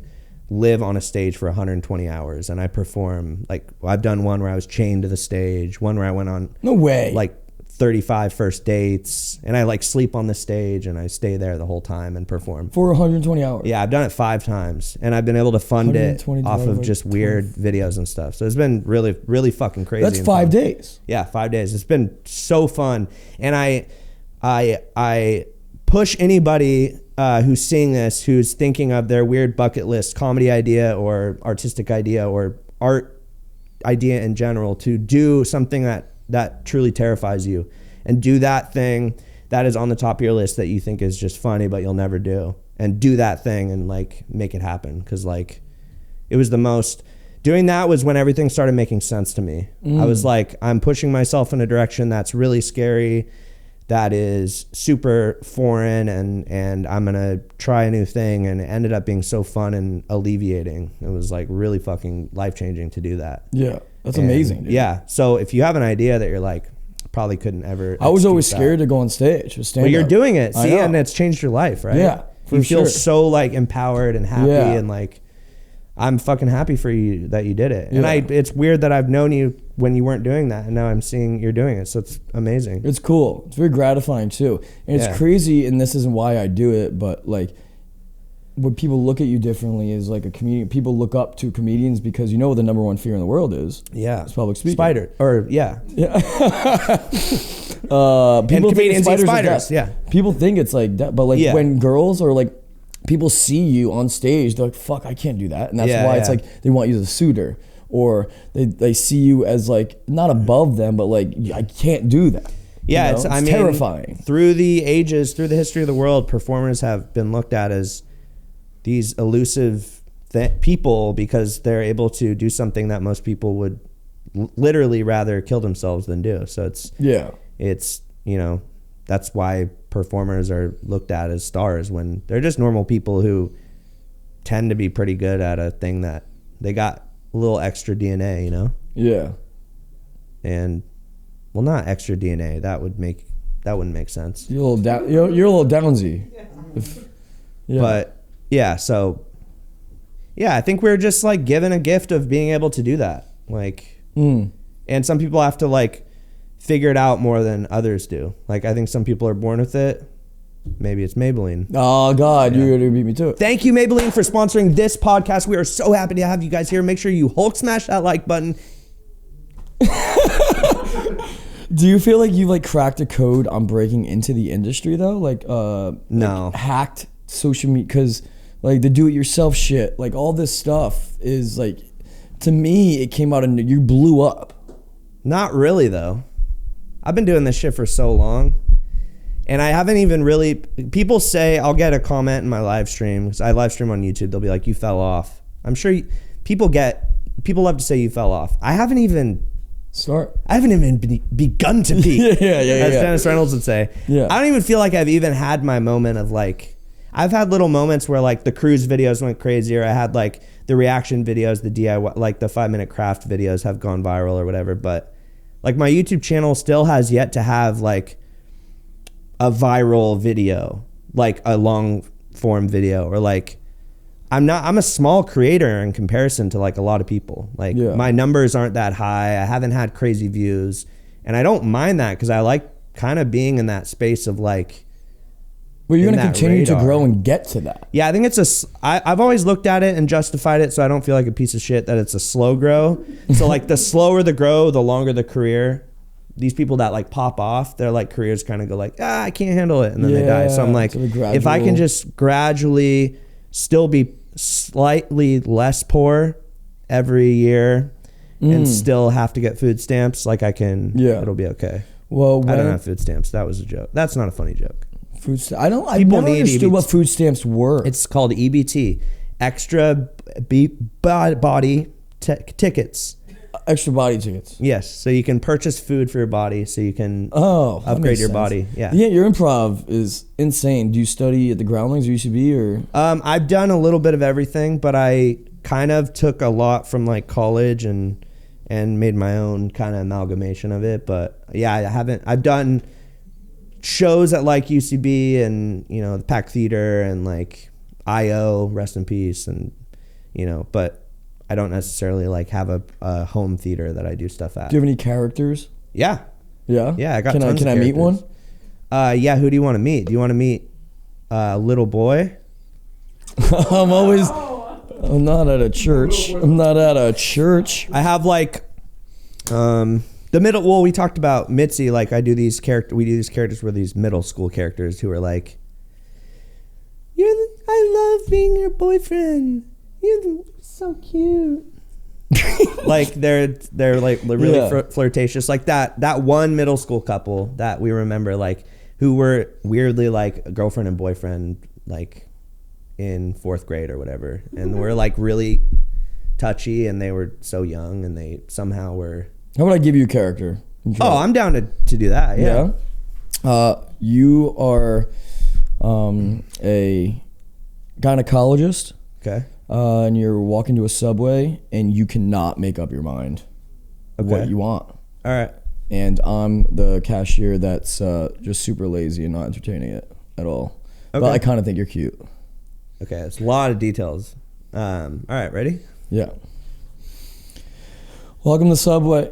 live on a stage for 120 hours and I perform. Like I've done one where I was chained to the stage, one where I went on like 35 first dates, and I like sleep on the stage and I stay there the whole time and perform for 120 hours. Yeah, I've done it 5 times, and I've been able to fund it off of just weird videos and stuff. So it's been really, really fucking crazy. That's 5 days. Yeah, 5 days. It's been so fun, and I push anybody who's seeing this, who's thinking of their weird bucket list comedy idea or artistic idea or art idea in general, to do something that truly terrifies you, and do that thing that is on the top of your list that you think is just funny but you'll never do, and do that thing and like make it happen. Because like it was the most doing that was when everything started making sense to me. I was like, I'm pushing myself in a direction that's really scary, that is super foreign, and I'm gonna try a new thing. And it ended up being so fun and alleviating. It was like really fucking life-changing to do that. Yeah, that's amazing, dude. Yeah, so if you have an idea that you're like, probably couldn't ever I was always scared to go on stage. But you're doing it, see, and it's changed your life, right? Yeah, you feel so like empowered and happy, and like, I'm fucking happy for you that you did it. And it's weird that I've known you when you weren't doing that, and now I'm seeing you're doing it. So it's amazing. It's cool. It's very gratifying too. And it's crazy, and this isn't why I do it, but like, what people look at you differently is like a comedian. People look up to comedians because you know what the number one fear in the world is. Yeah. It's public speaking. Spider. Or, Yeah. And People comedians think eat spiders. spiders. Yeah. People think it's like that, but like when girls or like people see you on stage, they're like, fuck, I can't do that. And that's why it's like they want you as a suitor, or they see you as like not above them, but like, I can't do that. Yeah, you know? it's terrifying. Through the ages, through the history of the world, performers have been looked at as these elusive people because they're able to do something that most people would literally rather kill themselves than do. So it's you know, that's why performers are looked at as stars when they're just normal people who tend to be pretty good at a thing that they got a little extra DNA, you know? Yeah. And well, not extra DNA. That wouldn't make sense. You're a little down. You're a little downsy. But yeah, so yeah, I think we're just like given a gift of being able to do that. Like, and some people have to like figure it out more than others do. Like, I think some people are born with it. Maybe it's Maybelline. Oh God, you're gonna beat me to it. Thank you, Maybelline, for sponsoring this podcast. We are so happy to have you guys here. Make sure you Hulk smash that like button. Do you feel like you like cracked a code on breaking into the industry though? Like, no, like hacked social media, because like the do-it-yourself shit, like all this stuff is like, to me, it came out and you blew up. Not really though. I've been doing this shit for so long, and I haven't even really. People say, I'll get a comment in my live stream, because I live stream on YouTube. They'll be like, "You fell off." I'm sure people love to say you fell off. I haven't even begun to peak. As Dennis Reynolds would say. Yeah. I don't even feel like I've even had my moment of like, I've had little moments where like the cruise videos went crazy, or I had like the reaction videos, the DIY, like the 5-minute craft videos have gone viral or whatever. But like my YouTube channel still has yet to have like a viral video, like a long form video, or like, I'm a small creator in comparison to like a lot of people. Like my numbers aren't that high. I haven't had crazy views, and I don't mind that because I like kind of being in that space of like. Well, you're going to continue to grow and get to that. Yeah, I think I've always looked at it and justified it, so I don't feel like a piece of shit that it's a slow grow. So like the slower the grow, the longer the career. These people that like pop off, their like careers kind of go like, I can't handle it, and then they die. So I'm like, if I can just gradually still be slightly less poor every year and still have to get food stamps, like I can, it'll be okay. Well, I don't have food stamps. That was a joke. That's not a funny joke. I never understood what food stamps were. It's called EBT, extra body tickets. Extra body tickets. Yes, so you can purchase food for your body, so you can upgrade your body. Yeah, your improv is insane. Do you study at the Groundlings or UCB or? I've done a little bit of everything, but I kind of took a lot from like college and made my own kind of amalgamation of it. But yeah, I've done shows at like UCB and the Pack Theater and like IO, rest in peace, and but I don't necessarily like have a home theater that I do stuff at. Do you have any characters? Yeah. Yeah? Yeah, I got tons of characters. Can I meet one? Yeah, who do you want to meet? Do you want to meet little boy? I'm not at a church. I have like the middle, well, we talked about Mitzi, like we do these characters where these middle school characters who are like, I love being your boyfriend. You're so cute. Like they're like really flirtatious, like that one middle school couple that we remember, like who were weirdly like a girlfriend and boyfriend, like in 4th grade or whatever, and we're like really touchy, and they were so young, and they somehow were. How about I give you a character? Oh, I'm down to do that. Yeah. You are a gynecologist. Okay. And you're walking to a Subway, and you cannot make up your mind what you want. All right. And I'm the cashier that's just super lazy and not entertaining it at all. Okay. But I kind of think you're cute. Okay, it's a lot of details. All right, ready? Yeah. Welcome to Subway.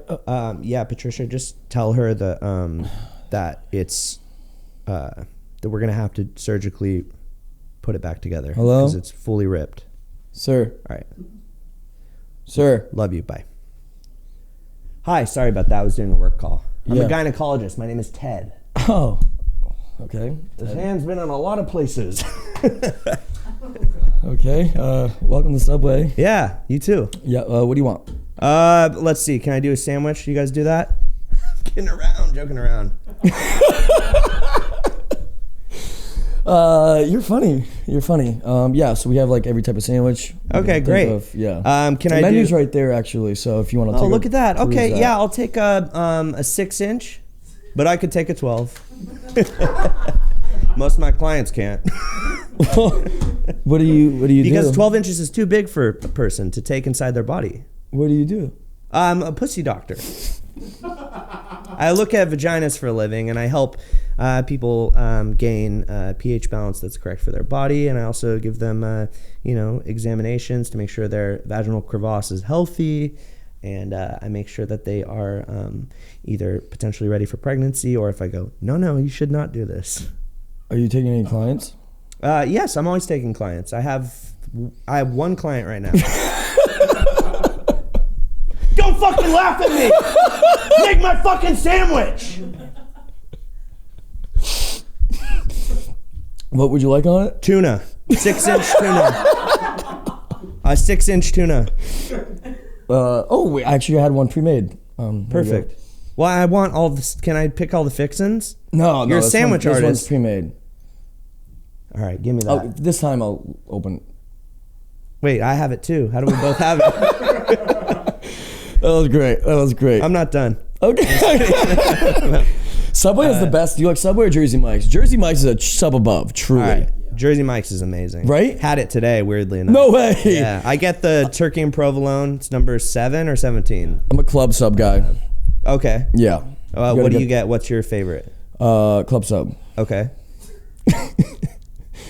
Yeah, Patricia, just tell her that it's that we're gonna have to surgically put it back together. Hello? Because it's fully ripped. Sir. All right. Sir. Love you. Bye. Hi, sorry about that. I was doing a work call. I'm Yeah. a gynecologist. My name is Ted. Oh. Okay. His hand's been in a lot of places. Okay. Welcome to Subway. Yeah, you too. Yeah. What do you want? Let's see. Can I do a sandwich? You guys do that? Kidding around, joking around. You're funny. You're funny. Yeah. So we have like every type of sandwich. Okay, great. Yeah. Can the I menu's do? right there actually. So if you want to. Oh, look at that. Okay, yeah, I'll take a 6-inch, but I could take a 12. Most of my clients can't. What do you do? Because 12 inches is too big for a person to take inside their body. What do you do? I'm a pussy doctor. I look at vaginas for a living, and I help people gain pH balance that's correct for their body, and I also give them, examinations to make sure their vaginal crevasse is healthy, and I make sure that they are either potentially ready for pregnancy, or if I go, no, you should not do this. Are you taking any clients? Yes, I'm always taking clients. I have one client right now. Don't fucking laugh at me! Make my fucking sandwich! What would you like on it? Tuna. 6-inch tuna. A 6-inch tuna. Wait, actually I had one pre-made. Perfect. Well, I want all this. Can I pick all the fixins? No, You're a sandwich this artist. one's pre-made. All right, give me that. Oh, this time I'll open. Wait, I have it too. How do we both have it? That was great. I'm not done. Okay. Subway is the best. Do you like Subway or Jersey Mike's? Jersey Mike's is a sub above, truly. All right. Jersey Mike's is amazing. Right? Had it today, weirdly enough. No way. Yeah, I get the turkey and provolone. It's number 7 or 17. I'm a club sub guy. Okay. Yeah. What do you get? What's your favorite? Club sub. Okay.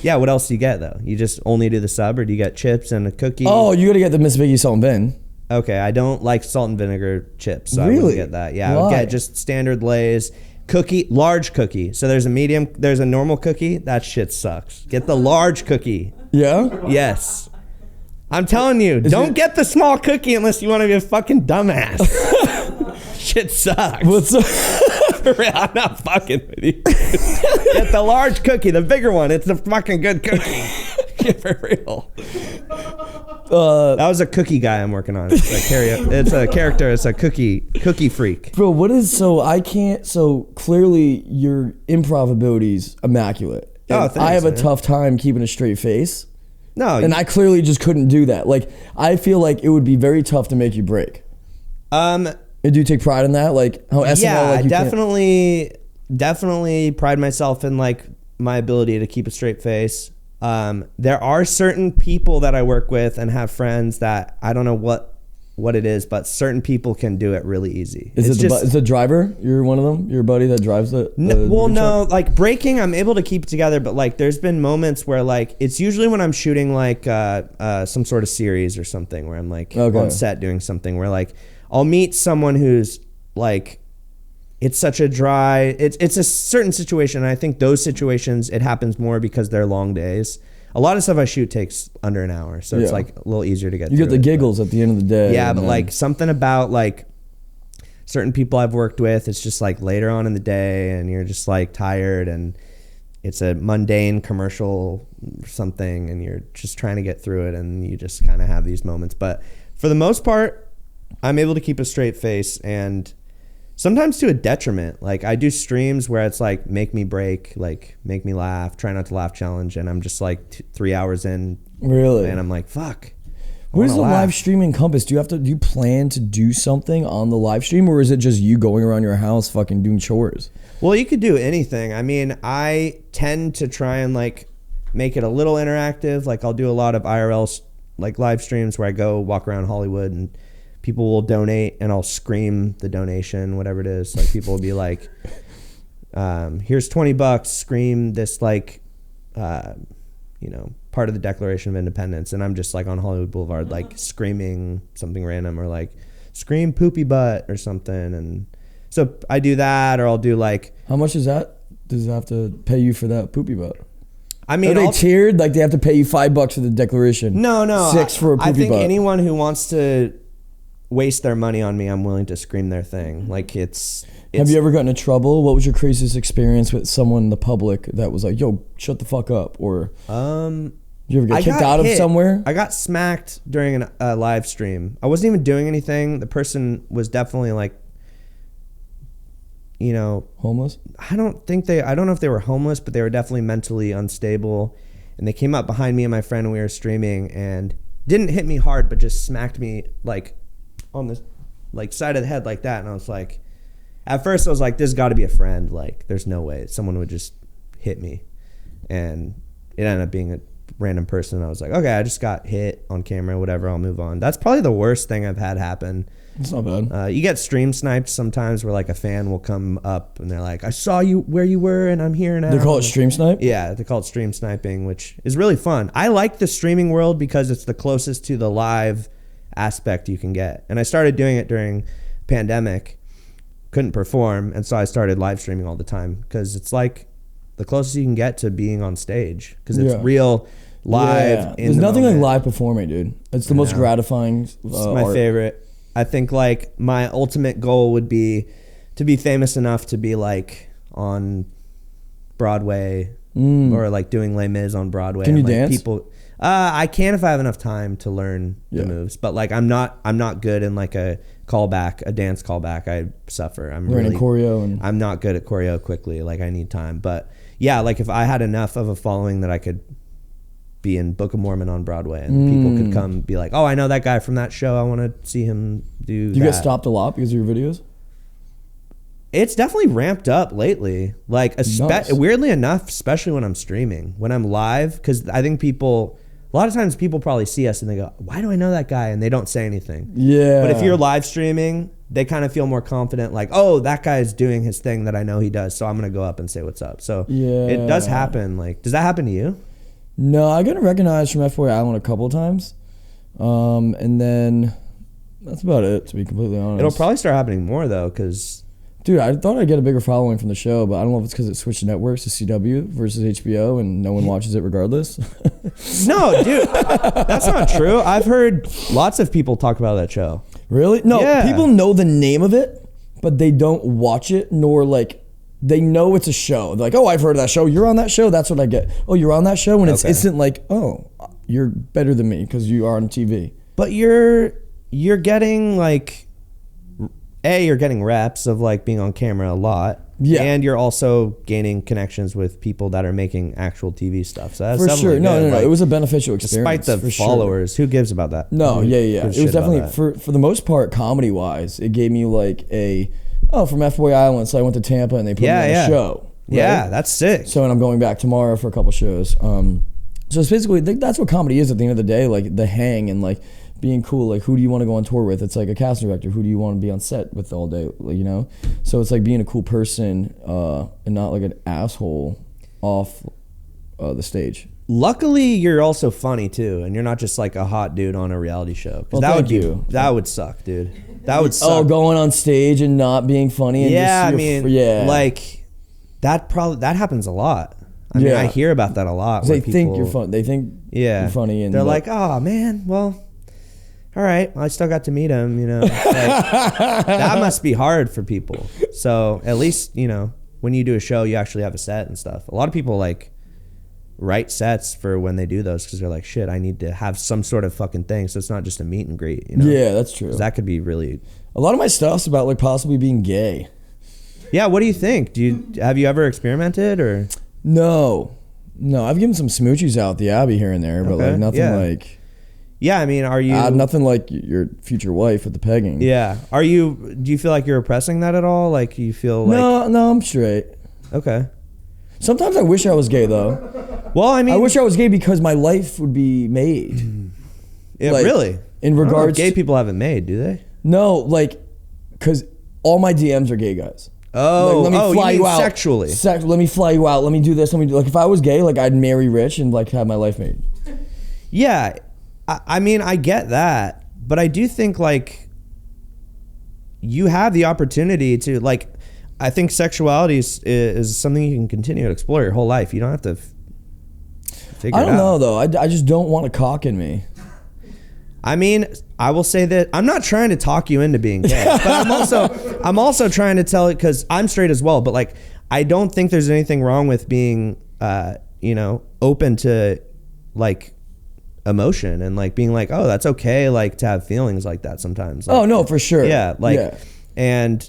Yeah, what else do you get though? You just only do the sub, or do you get chips and a cookie? Oh, you gotta get the Miss Vicky Salt and Bin. Okay, I don't like salt and vinegar chips, so I Really? wouldn't get that. Yeah, I would Why? get just standard Lay's. Cookie, large cookie. So there's a normal cookie. That shit sucks. Get the large cookie. Yeah? Yes. I'm telling you, don't get the small cookie unless you want to be a fucking dumbass. Shit sucks. What's up? For real, I'm not fucking with you. Get the large cookie, the bigger one. It's a fucking good cookie. For real. That was a cookie guy I'm working on. It's a character. It's a cookie freak. Bro, so clearly your improv ability's immaculate. Oh, And thanks, I have a man. tough time keeping a straight face. No, And I clearly just couldn't do that. Like, I feel like it would be very tough to make you break. Do you take pride in that? Like how SNL? yeah, like, definitely pride myself in like my ability to keep a straight face. There are certain people that I work with and have friends that I don't know what it is, but certain people can do it really easy. Is the driver? You're one of them. Your buddy that drives the no, like breaking, I'm able to keep it together, but like there's been moments where like it's usually when I'm shooting like some sort of series or something where I'm like on set doing something where like I'll meet someone who's like, it's such a dry, it's a certain situation. And I think those situations, it happens more because they're long days. A lot of stuff I shoot takes under an hour. So it's like a little easier to get You through get the giggles at the end of the day. Yeah, but like something about like certain people I've worked with, it's just like later on in the day and you're just like tired and it's a mundane commercial or something and you're just trying to get through it and you just kind of have these moments. But for the most part, I'm able to keep a straight face and sometimes to a detriment. Like I do streams where it's like make me break, like make me laugh, try not to laugh challenge, and I'm just like 3 hours in. Really? And I'm like, fuck. What does the laugh. live stream encompass? Do you plan to do something on the live stream, or is it just you going around your house fucking doing chores? Well, you could do anything. I mean, I tend to try and like make it a little interactive. Like I'll do a lot of IRL like live streams where I go walk around Hollywood and people will donate and I'll scream the donation, whatever it is. Like people will be like, here's $20, scream this like, part of the Declaration of Independence. And I'm just like on Hollywood Boulevard, like screaming something random or like scream poopy butt or something. And so I do that, or I'll do like. How much is that? Does it have to pay you for that poopy butt? I mean, are they tiered? Like they have to pay you $5 for the Declaration? No. $6 for a poopy butt. I think anyone who wants to waste their money on me, I'm willing to scream their thing. Like it's. Have you ever gotten in trouble? What was your craziest experience with someone in the public that was like, "Yo, shut the fuck up"? Or did you ever get kicked out of somewhere? I got smacked during a live stream. I wasn't even doing anything. The person was definitely like, homeless. I don't know if they were homeless, but they were definitely mentally unstable. And they came up behind me and my friend when we were streaming and didn't hit me hard, but just smacked me like on the like side of the head like that. And I was like. At first, I was like, "This got to be a friend. Like, there's no way someone would just hit me." And it ended up being a random person. I was like, "Okay, I just got hit on camera. Whatever. I'll move on." That's probably the worst thing I've had happen. It's not bad. You get stream sniped sometimes, where like a fan will come up and they're like, "I saw you where you were, and I'm here now." They call it stream snipe? Yeah, they call it stream sniping, which is really fun. I like the streaming world because it's the closest to the live aspect you can get. And I started doing it during pandemic. Couldn't perform, and so I started live streaming all the time because it's like the closest you can get to being on stage because it's real live. Yeah. There's nothing like live performing, dude. It's the most gratifying. It's my favorite. I think like my ultimate goal would be to be famous enough to be like on Broadway or like doing Les Mis on Broadway. Can you and, like, dance? People, I can if I have enough time to learn the moves, but like I'm not good in like a dance callback. I suffer. I'm learning choreo, and I'm not good at choreo quickly. Like I need time. But yeah, like if I had enough of a following that I could be in Book of Mormon on Broadway and people could come be like, "Oh, I know that guy from that show. I want to see him do." You get stopped a lot because of your videos? It's definitely ramped up lately. Like Nice. weirdly enough, especially when I'm streaming, when I'm live, because I think a lot of times people probably see us and they go, "Why do I know that guy?" And they don't say anything. Yeah. But if you're live streaming, they kind of feel more confident, like, "Oh, that guy's doing his thing that I know he does, so I'm going to go up and say what's up." So it does happen. Like, does that happen to you? No, I got recognized from F-Boy Island a couple of times. And then that's about it, to be completely honest. It'll probably start happening more, though, because... Dude, I thought I'd get a bigger following from the show, but I don't know if it's because it switched networks to CW versus HBO and no one watches it regardless. No, dude, that's not true. I've heard lots of people talk about that show. Really? No, Yeah. people know the name of it, but they don't watch it, nor like, they know it's a show. They're like, "Oh, I've heard of that show. You're on that show?" That's what I get. "Oh, you're on that show?" And it's instant like, "Oh, you're better than me because you are on TV." But you're getting like... you're getting reps of like being on camera a lot. Yeah. And you're also gaining connections with people that are making actual TV stuff. So that's For definitely sure. No, good. Like, it was a beneficial experience. despite the for followers, who gives about that? No, yeah. It was definitely, for for the most part, comedy-wise, it gave me like from F-Boy Island, so I went to Tampa and they put me on a show. Right? Yeah, that's sick. So, and I'm going back tomorrow for a couple shows. So it's basically, that's what comedy is at the end of the day, like the hang and like being cool. Like, who do you want to go on tour with? It's like a casting director. Who do you want to be on set with all day? You know? So it's like being a cool person and not like an asshole off the stage. Luckily, you're also funny too, and you're not just like a hot dude on a reality show. Well, that would suck, dude. That would suck. Oh, going on stage and not being funny. And like that happens a lot. I mean, I hear about that a lot. They think you're funny. They think you're funny, and they're like, "Oh man, well, all right, I still got to meet him." You know, like, that must be hard for people. So at least when you do a show, you actually have a set and stuff. A lot of people like write sets for when they do those because they're like, "Shit, I need to have some sort of fucking thing." So it's not just a meet and greet. Yeah, that's true. That could be really. A lot of my stuff's about like possibly being gay. Yeah, what do you think? Have you ever experimented or? No, I've given some smoochies out at the Abbey here and there, but like nothing like. Yeah, I mean, are you nothing like your future wife with the pegging. Yeah. Do you feel like you're oppressing that at all? Like you feel like No, I'm straight. Okay. Sometimes I wish I was gay though. Well, I mean, I wish I was gay because my life would be made. Yeah, like, really? In regards gay people haven't made, do they? No, like cuz all my DMs are gay guys. Oh, like, let me fly you out sexually. Let me fly you out. Let me do this. Let me do like if I was gay, like I'd marry rich and like have my life made. Yeah. I mean, I get that, but I do think like you have the opportunity to like, I think sexuality is something you can continue to explore your whole life. You don't have to figure it out. I don't know though. I just don't want a cock in me. I mean, I will say that I'm not trying to talk you into being gay, but I'm also trying to tell it because I'm straight as well. But like, I don't think there's anything wrong with being, open to like emotion and like being like, oh, that's okay, like to have feelings like that sometimes. Like, oh no, for sure. Yeah, and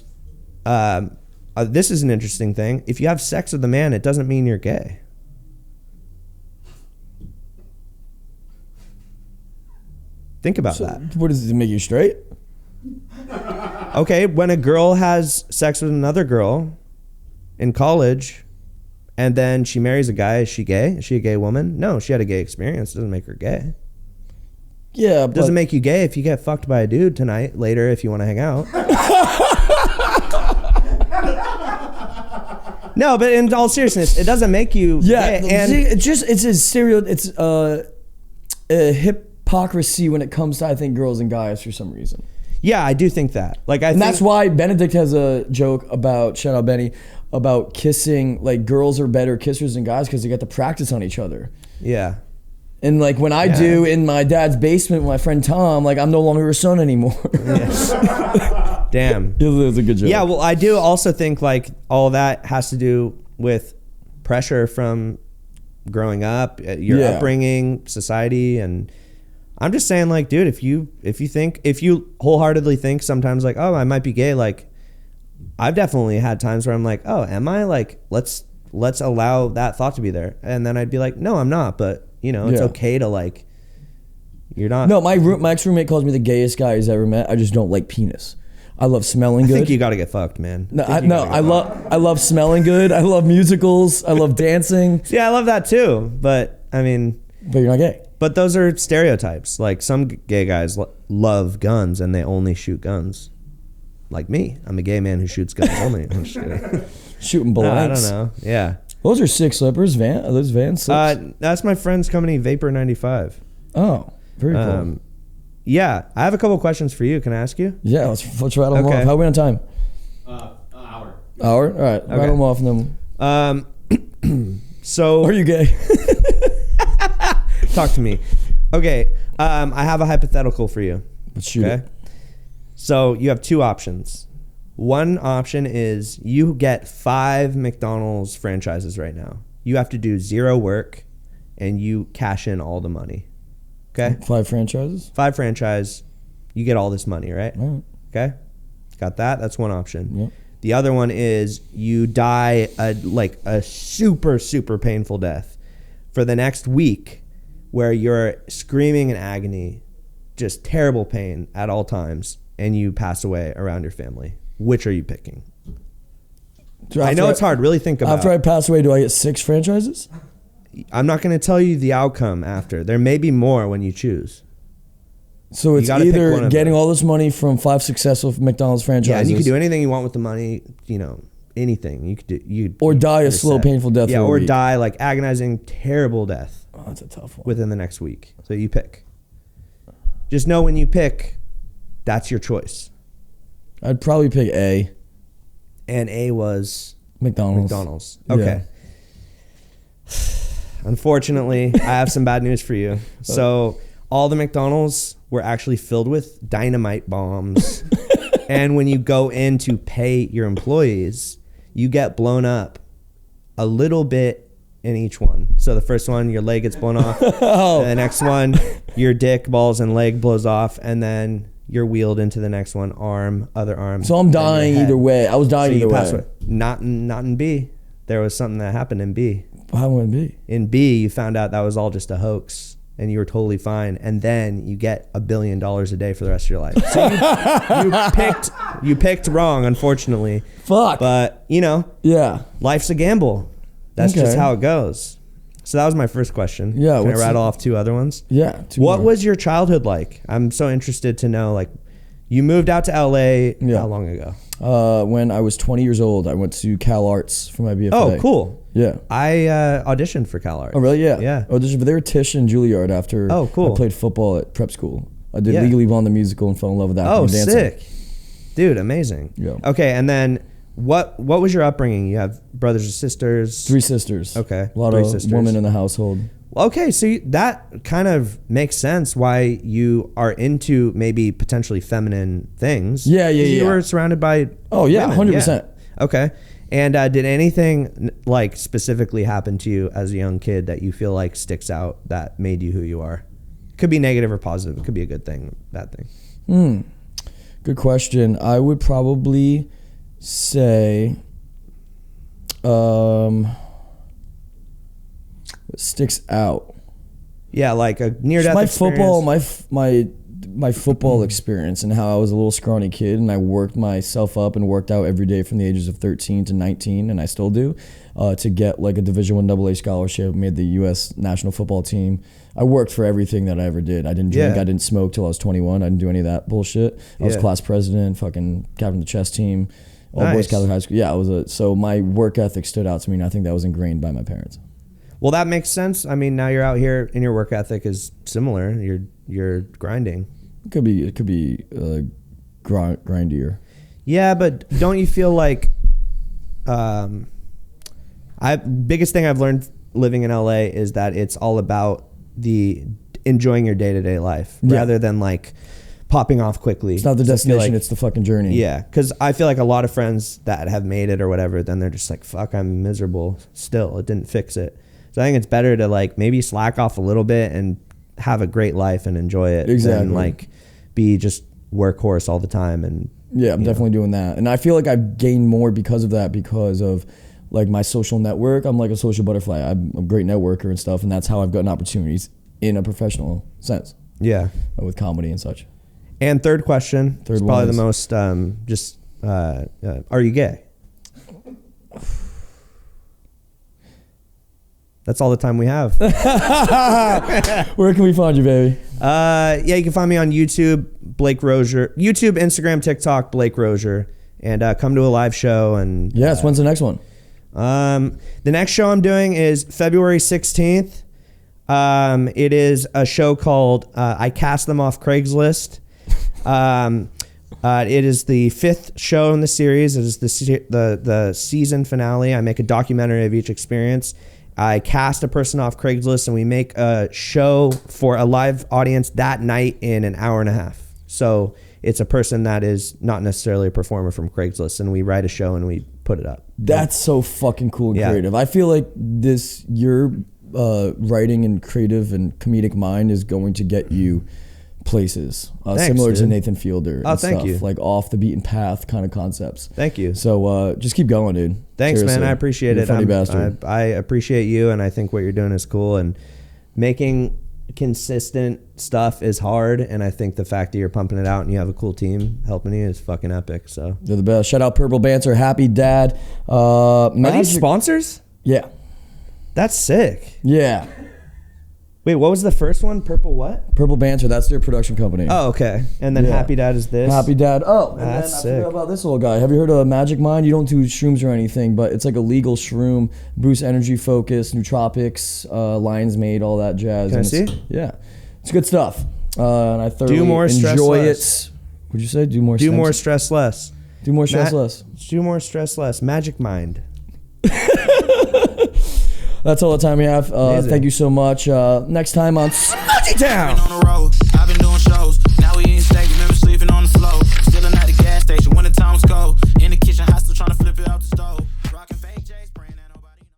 this is an interesting thing. If you have sex with a man, it doesn't mean you're gay. Think about that. What does it make you straight? Okay, when a girl has sex with another girl in college and then she marries a guy, is she gay? Is she a gay woman? No, she had a gay experience. It doesn't make her gay. Yeah, It doesn't make you gay if you get fucked by a dude tonight, later, if you want to hang out. No, but in all seriousness, it doesn't make you gay. And it's a hypocrisy when it comes to, I think, girls and guys for some reason. Yeah, I do think that. And that's why Benedict has a joke about, shout out Benny, about kissing, like girls are better kissers than guys because they get to practice on each other. Yeah. And like when I do in my dad's basement with my friend Tom, like I'm no longer a son anymore. Yeah. Damn. It was a good joke. Yeah, well, I do also think like all that has to do with pressure from growing up, your upbringing, society, and I'm just saying like, dude, if you wholeheartedly think sometimes like, oh, I might be gay, like I've definitely had times where I'm like, oh, am I? Like, let's allow that thought to be there. And then I'd be like, no, I'm not. But, it's okay to like, you're not. No, my ex-roommate calls me the gayest guy he's ever met. I just don't like penis. I love smelling good. I think you got to get fucked, man. I love smelling good. I love musicals. I love dancing. Yeah, I love that too. But, I mean. But you're not gay. But those are stereotypes. Like some gay guys love guns and they only shoot guns. Like me, I'm a gay man who shoots guns only. I'm just kidding. Shooting blanks. I don't know. Yeah. Those are sick slippers. Are those Van slips? That's my friend's company, Vapor 95. Oh, very cool. Yeah, I have a couple questions for you. Can I ask you? Yeah, let's rattle them off. How are we on time? Hour. Hour? All right. Okay. Rattle them off and then. So. Are you gay? Talk to me. Okay. I have a hypothetical for you. Let's shoot it. So you have two options. One option is you get 5 McDonald's franchises right now. You have to do 0 work and you cash in all the money. Okay? 5 franchises? 5 franchise. You get all this money, right? All right. Okay? Got that? That's one option. Yep. The other one is you die a super, super painful death for the next week where you're screaming in agony, just terrible pain at all times, and you pass away around your family. Which are you picking? I know it's hard. Really think about it. After I pass away, do I get 6 franchises? I'm not going to tell you the outcome after. There may be more when you choose. So it's either getting all this money from 5 successful McDonald's franchises. Yeah, and you can do anything you want with the money, anything. You could do. Or die a slow, painful death. Yeah, or die like agonizing, terrible death. Oh, that's a tough one. Within the next week. So you pick. Just know when you pick, that's your choice. I'd probably pick A. And A was? McDonald's. Okay. Yeah. Unfortunately, I have some bad news for you. So all the McDonald's were actually filled with dynamite bombs. And when you go in to pay your employees, you get blown up a little bit in each one. So the first one, your leg gets blown off. And the next one, your dick, balls, and leg blows off. And then you're wheeled into the next one, other arm. So I'm dying either way. I was dying either way. Not in B. There was something that happened in B. How would it be? In B, you found out that was all just a hoax. and you were totally fine, and then you get $1 billion a day for the rest of your life. So you picked wrong, unfortunately. Fuck. But you know, Yeah. life's a gamble. That's Okay. just how it goes. So that was my first question. Yeah, Can I what's rattle off 2 other ones? Yeah. What was your childhood like? I'm so interested to know. Like, you moved out to LA Yeah. how long ago? When I was 20 years old, I went to Cal Arts for my BFA. Oh, cool. Yeah. I auditioned for Cal Arts. Oh, really? Yeah. Yeah. Auditioned, they were Tisch and Juilliard after Oh, cool. I played football at prep school. I did Yeah. Legally Blonde the musical and fell in love with that. Oh, dancing. sick. Dude, amazing. Yeah. Okay, and then what was your upbringing? You have brothers or sisters? 3 sisters. Okay, A lot 3 of sisters. women in the household. Okay, so that kind of makes sense why you are into maybe potentially feminine things. Yeah. You were surrounded by Oh, yeah, women. 100%. Yeah. Okay. And did anything like specifically happen to you as a young kid that you feel like sticks out that made you who you are? Could be negative or positive. It could be a good thing, bad thing. Good question. I would probably say what sticks out. Yeah, like a near-death My experience. football, my football experience and how I was a little scrawny kid and I worked myself up and worked out every day from the ages of 13 to 19, and I still do, to get like a Division I AA scholarship, made the U.S. national football team. I worked for everything that I ever did. I didn't drink, Yeah. I didn't smoke till I was 21. I didn't do any of that bullshit. I was Yeah. class president, fucking captain of the chess team, all boys Nice. Catholic high school. Yeah, so my work ethic stood out to me, and I think that was ingrained by my parents. Well, that makes sense. I mean, now you're out here and your work ethic is similar. You're grinding. It could be grindier. Yeah, but don't you feel like biggest thing I've learned living in LA is that it's all about the enjoying your day-to-day life Yeah. rather than like popping off quickly. It's not the 'Cause I feel destination, like- it's the fucking journey. yeah, because I feel like a lot of friends that have made it or whatever, then they're just like, fuck, I'm miserable still. It didn't fix it. So I think it's better to like maybe slack off a little bit and have a great life and enjoy it Exactly. than like be just workhorse all the time. And Yeah, I'm definitely doing that. And I feel like I've gained more because of that, because of like my social network. I'm like a social butterfly. I'm a great networker and stuff, and that's how I've gotten opportunities in a professional sense yeah. with comedy and such. And third question, Third is one probably is- the most are you gay? That's all the time we have. Where can we find you, baby? Yeah, you can find me on YouTube, Blake Rosier. YouTube, Instagram, TikTok, Blake Rosier. And come to a live show. And Yes, when's the next one? the next show I'm doing is February 16th. It is a show called I Cast Them Off Craigslist. It is the 5th show in the series. It is the season finale. I make a documentary of each experience. I cast a person off Craigslist and we make a show for a live audience that night in an hour and a half. So it's a person that is not necessarily a performer from Craigslist, and we write a show and we put it up. That's so fucking cool and Yeah. creative. I feel like your writing and creative and comedic mind is going to get you places, Thanks, similar to dude. Nathan Fielder. Oh, and thank stuff, you. like off the beaten path kind of concepts. Thank you. So just keep going, dude. Thanks, Seriously. man. I appreciate You're it. a funny bastard. I appreciate you, and I think what you're doing is cool. And making consistent stuff is hard, and I think the fact that you're pumping it out and you have a cool team helping you is fucking epic. So, They're the best. Shout out Purple Banter, Happy Dad. are these Magic- sponsors? Yeah. That's sick. Yeah. Wait, what was the first one? Purple what? Purple Banter, that's their production company. Oh, okay. And then Yeah. Happy Dad is this. Happy Dad. Oh, and That's then I sick. forgot about this little guy. Have you heard of Magic Mind? You don't do shrooms or anything, but it's like a legal shroom, boost energy focus, nootropics, Lion's Made, all that jazz. Can I And see? Yeah, it's good stuff. And I thoroughly more, stress enjoy less. it. Would you say do more? Do stems? more, stress less. Do more stress less. Do more, stress less. Magic Mind. That's all the time we have. Amazing. Thank you so much. Next time on Smoochie Town. On the road.